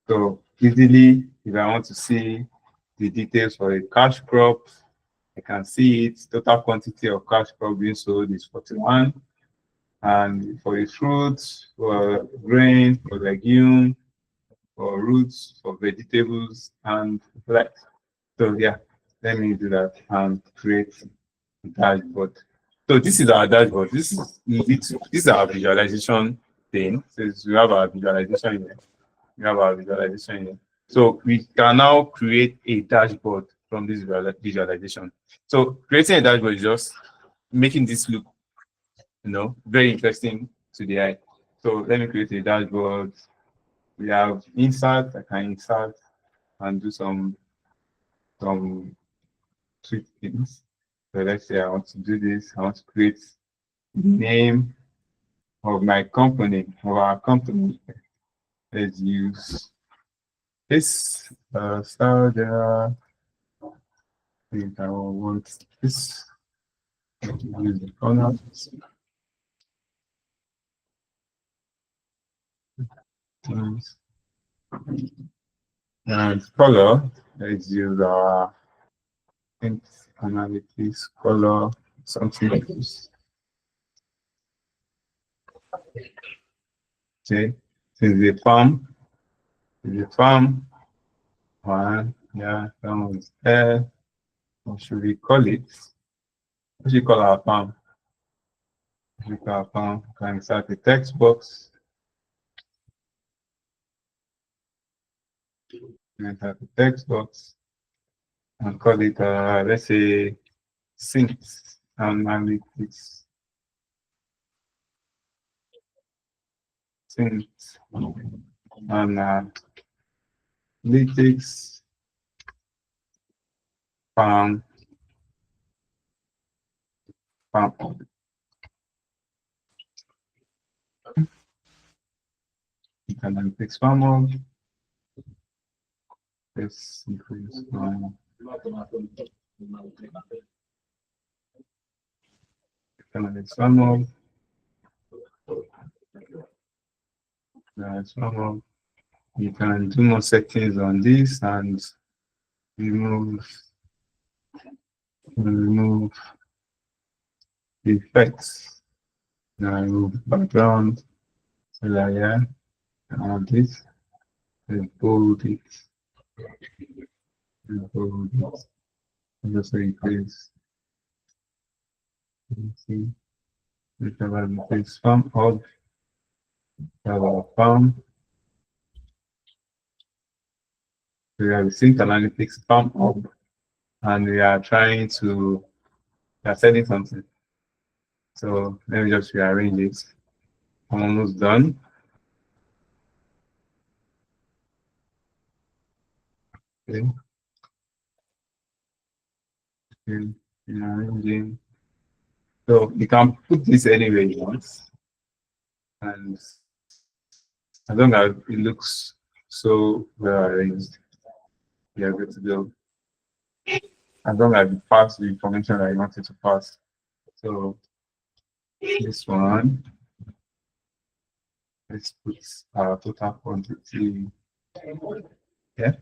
So easily, if I want to see the details for a cash crop, I can see it. Total quantity of cash crop being sold is 41. And for the fruits, for grain, for legume, for roots, for vegetables, and like. So yeah, let me do that and create a dashboard. So this is our dashboard. This is our visualization thing. Since we have our visualization here. We have our visualization here. So we can now create a dashboard from this visualization. So creating a dashboard is just making this look, very interesting to the eye. So let me create a dashboard. We have insert. I can insert and do some tweak things. So let's say I want to do this. I want to create the name of my company, of our company. Let's use this style there. I think I want this. Use the colors. And color, let's use our analytics color, something like this. Okay. since the farm, one, yeah, that one's there. What should we call it? What should we call our farm? We call our farm. Can insert the text box. Insert the text box and call it, let's say, syncs analytics. Syncs analytics farm. Analytics farm. Let's increase analytics farm. That's normal. You can do more settings on this and remove the effects. Now remove background. So yeah, and this, and bold it, and bold it. And just increase. See, we can have this farm hub. Have our farm. We have the sync analytics farm hub, and we are trying to setting something. So let me just rearrange it. I'm almost done. Okay. Rearranging. So you can put this anywhere you want, and as long as it looks so well arranged, you're good to go. As long as it passes the information that you want it to pass. So this one, let's put our total quantity. Yeah.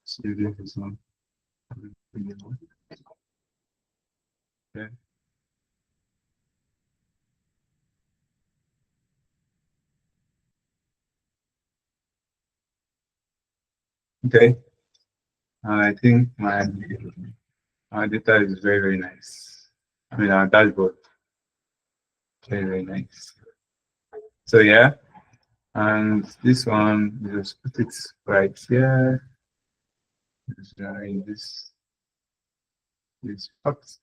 So this one. Okay. Okay. I think my data is very, very nice. I mean, our dashboard, very, very nice. So yeah, and this one, just put it right here. Just in this box.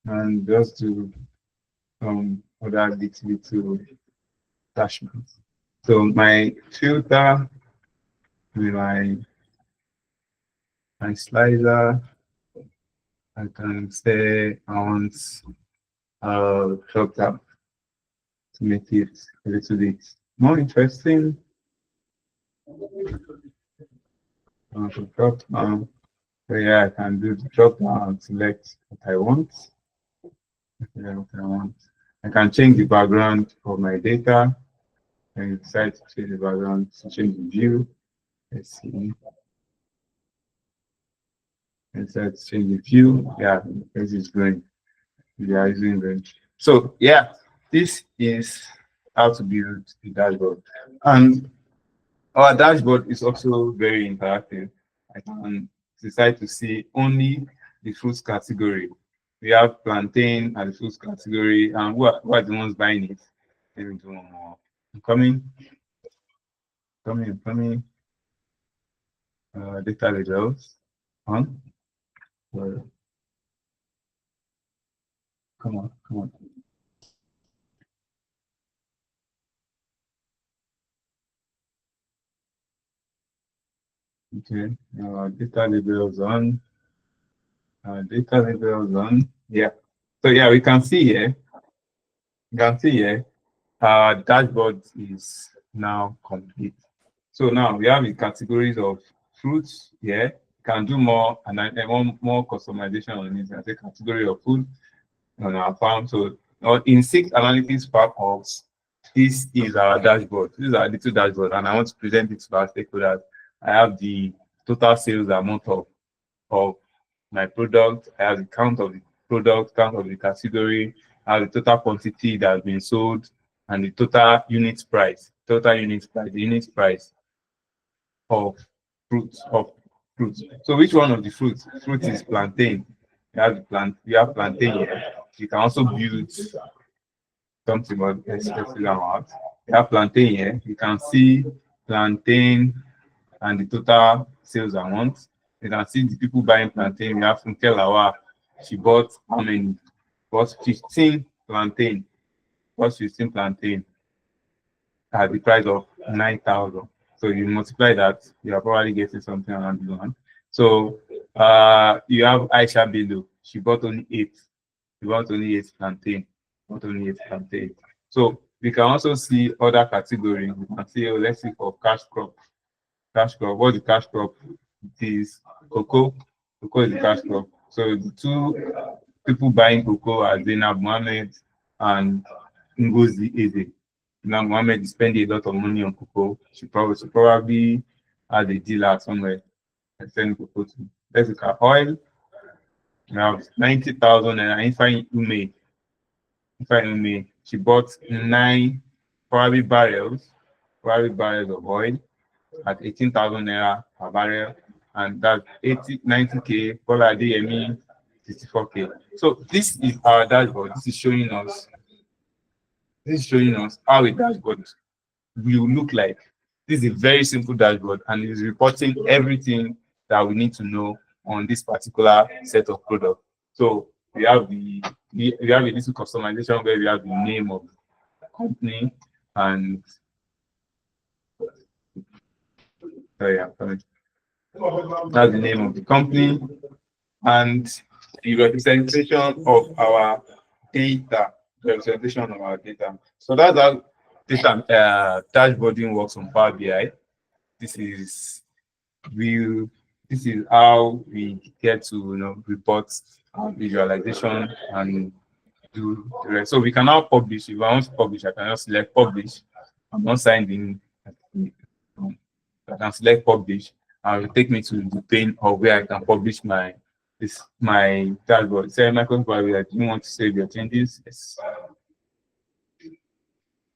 And just do some other little dashboards. So my filter, my slider, I can say I want drop down to make it a little bit more interesting. Drop down. So yeah, I can do the drop down and select what I want. I can change the background of my data. And decide to change the background to change the view. Let's see. Decide to change the view. Yeah, this is going. We are using range. So yeah, this is how to build the dashboard. And our dashboard is also very interactive. I can decide to see only the fruits category. We have plantain and the fruits category, and who are the ones buying it? Let me do one more. I'm coming. Data labels on. Come on. Okay, data labels on. Data labels on. Yeah. So yeah, we can see here. You can see here. Our dashboard is now complete. So now we have the categories of fruits here. You can do more and one more customization on it. I say category of food on our farm. So in 6 analytics platforms, this is our dashboard. This is our little dashboard, and I want to present it to our stakeholders. I have the total sales amount of my product. I have the count of the product, count of the category. I have the total quantity that has been sold, and the total unit price. Total unit price. The unit price of fruits of fruits. So which one of the fruits? Fruit is plantain. You have the plant. You have plantain here. You can also build something about specific amount. You have plantain here. You can see plantain and the total sales amount. You can see the people buying plantain. We have Funke Lawa. She bought how many? Bought 15 plantain. Bought 15 plantain at the price of 9,000. So you multiply that, you are probably getting something around the one. So you have Aisha below. She bought only 8. She bought only 8 plantain. Bought only 8 plantain. So we can also see other categories. We can see, let's see for cash crop. Cash crop. What the cash crop? It is cocoa. Cocoa is the cash crop. So the two people buying cocoa are Zainab Mohammed and Ngozi Eze. Now Mohammed is spending a lot of money on cocoa. She probably has a dealer somewhere and selling cocoa to. Let's look at oil. We have 90,000 and Ifeanyi Ume. She bought 9 probably barrels of oil at 18,000 naira per barrel, and that's 90K. Bola Adeyemi 64K. So this is our dashboard. This is showing us how a dashboard will look like. This is a very simple dashboard, and it is reporting everything that we need to know on this particular set of products. So we have a little customization where we have the name of the company and that's the name of the company and the representation of our data. So that's how data dashboarding works on Power BI. This is how we get to report visualization and do the rest. So we can now publish. If I want to publish, I can just select publish. I'm not signed in. I can select publish, and it will take me to the pane of where I can publish my dashboard. Say Microsoft Power BI, do you want to save your changes? Yes.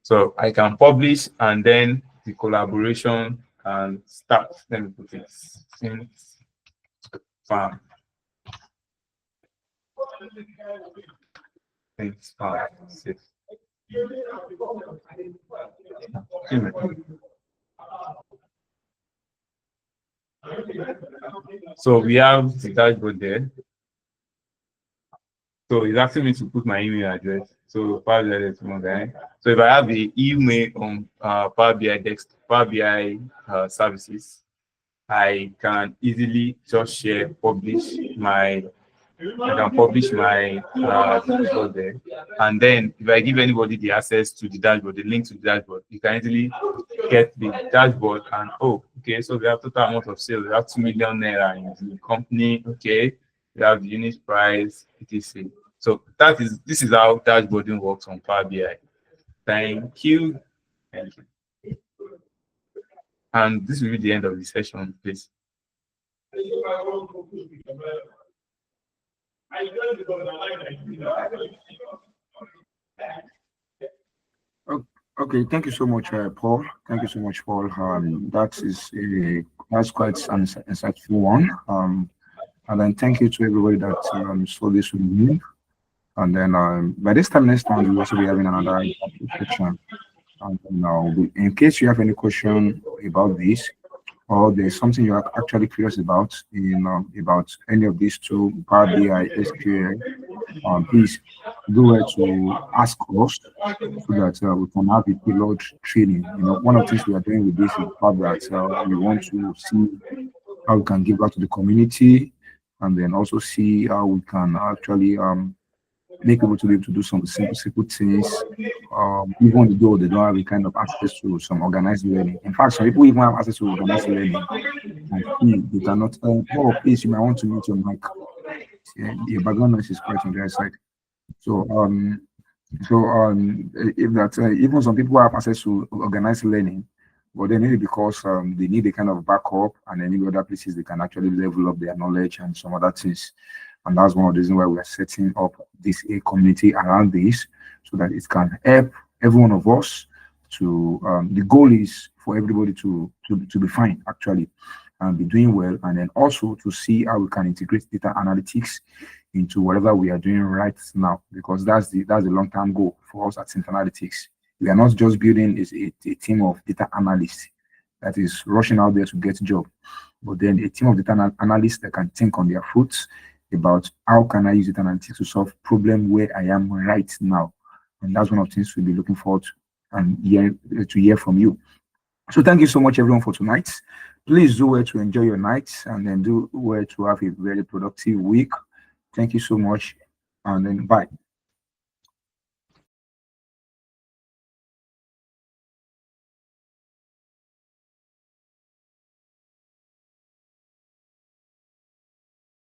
So I can publish, and then the collaboration can start. Let me put it in farm. Things farm. So we have the dashboard there. So it's asking me to put my email address. So Power BI DAX guy. So if I have the email on Power BI DAX, Power BI services, I can easily just share, publish my dashboard there. And then if I give anybody the access to the dashboard, the link to the dashboard, you can easily get the dashboard and okay, so we have total amount of sales, we have 2 million naira in the company, okay, we have the unit price, etc. So this is how dashboarding works on Power BI. Thank you. Thank you. And this will be the end of the session, please. Okay, thank you so much, Paul. Thank you so much, Paul. That's quite an insightful one. And then thank you to everybody that saw this with me. And then by this time next time, we'll also be having another section. And now, in case you have any question about this, or there's something you're actually curious about about any of these two, Power BI, SQL, please do it to ask us so that we can have a pilot training. One of the things we are doing with this is that we want to see how we can give back to the community, and then also see how we can actually make people to be able to do some simple things, even though they don't have a kind of access to some organized learning. In fact, some people even have access to organized learning, and they cannot. Please, you might want to mute your mic. Yeah, your background noise is quite on the other side. So So if that even some people have access to organized learning, but then maybe because they need a kind of backup, and then maybe other places they can actually level up their knowledge and some other things. And that's one of the reasons why we are setting up this a community around this, so that it can help every one of us to. The goal is for everybody to be fine actually, and be doing well, and then also to see how we can integrate data analytics into whatever we are doing right now, because that's the long-term goal for us at Synth Analytics. We are not just building a team of data analysts that is rushing out there to get a job, but then a team of data analysts that can think on their feet about how can I use data analytics to solve problem where I am right now. And that's one of the things we'll be looking forward and to hear from you. So thank you so much, everyone, for tonight. Please do well to enjoy your night, and then do well to have a very productive week. Thank you so much, and then bye.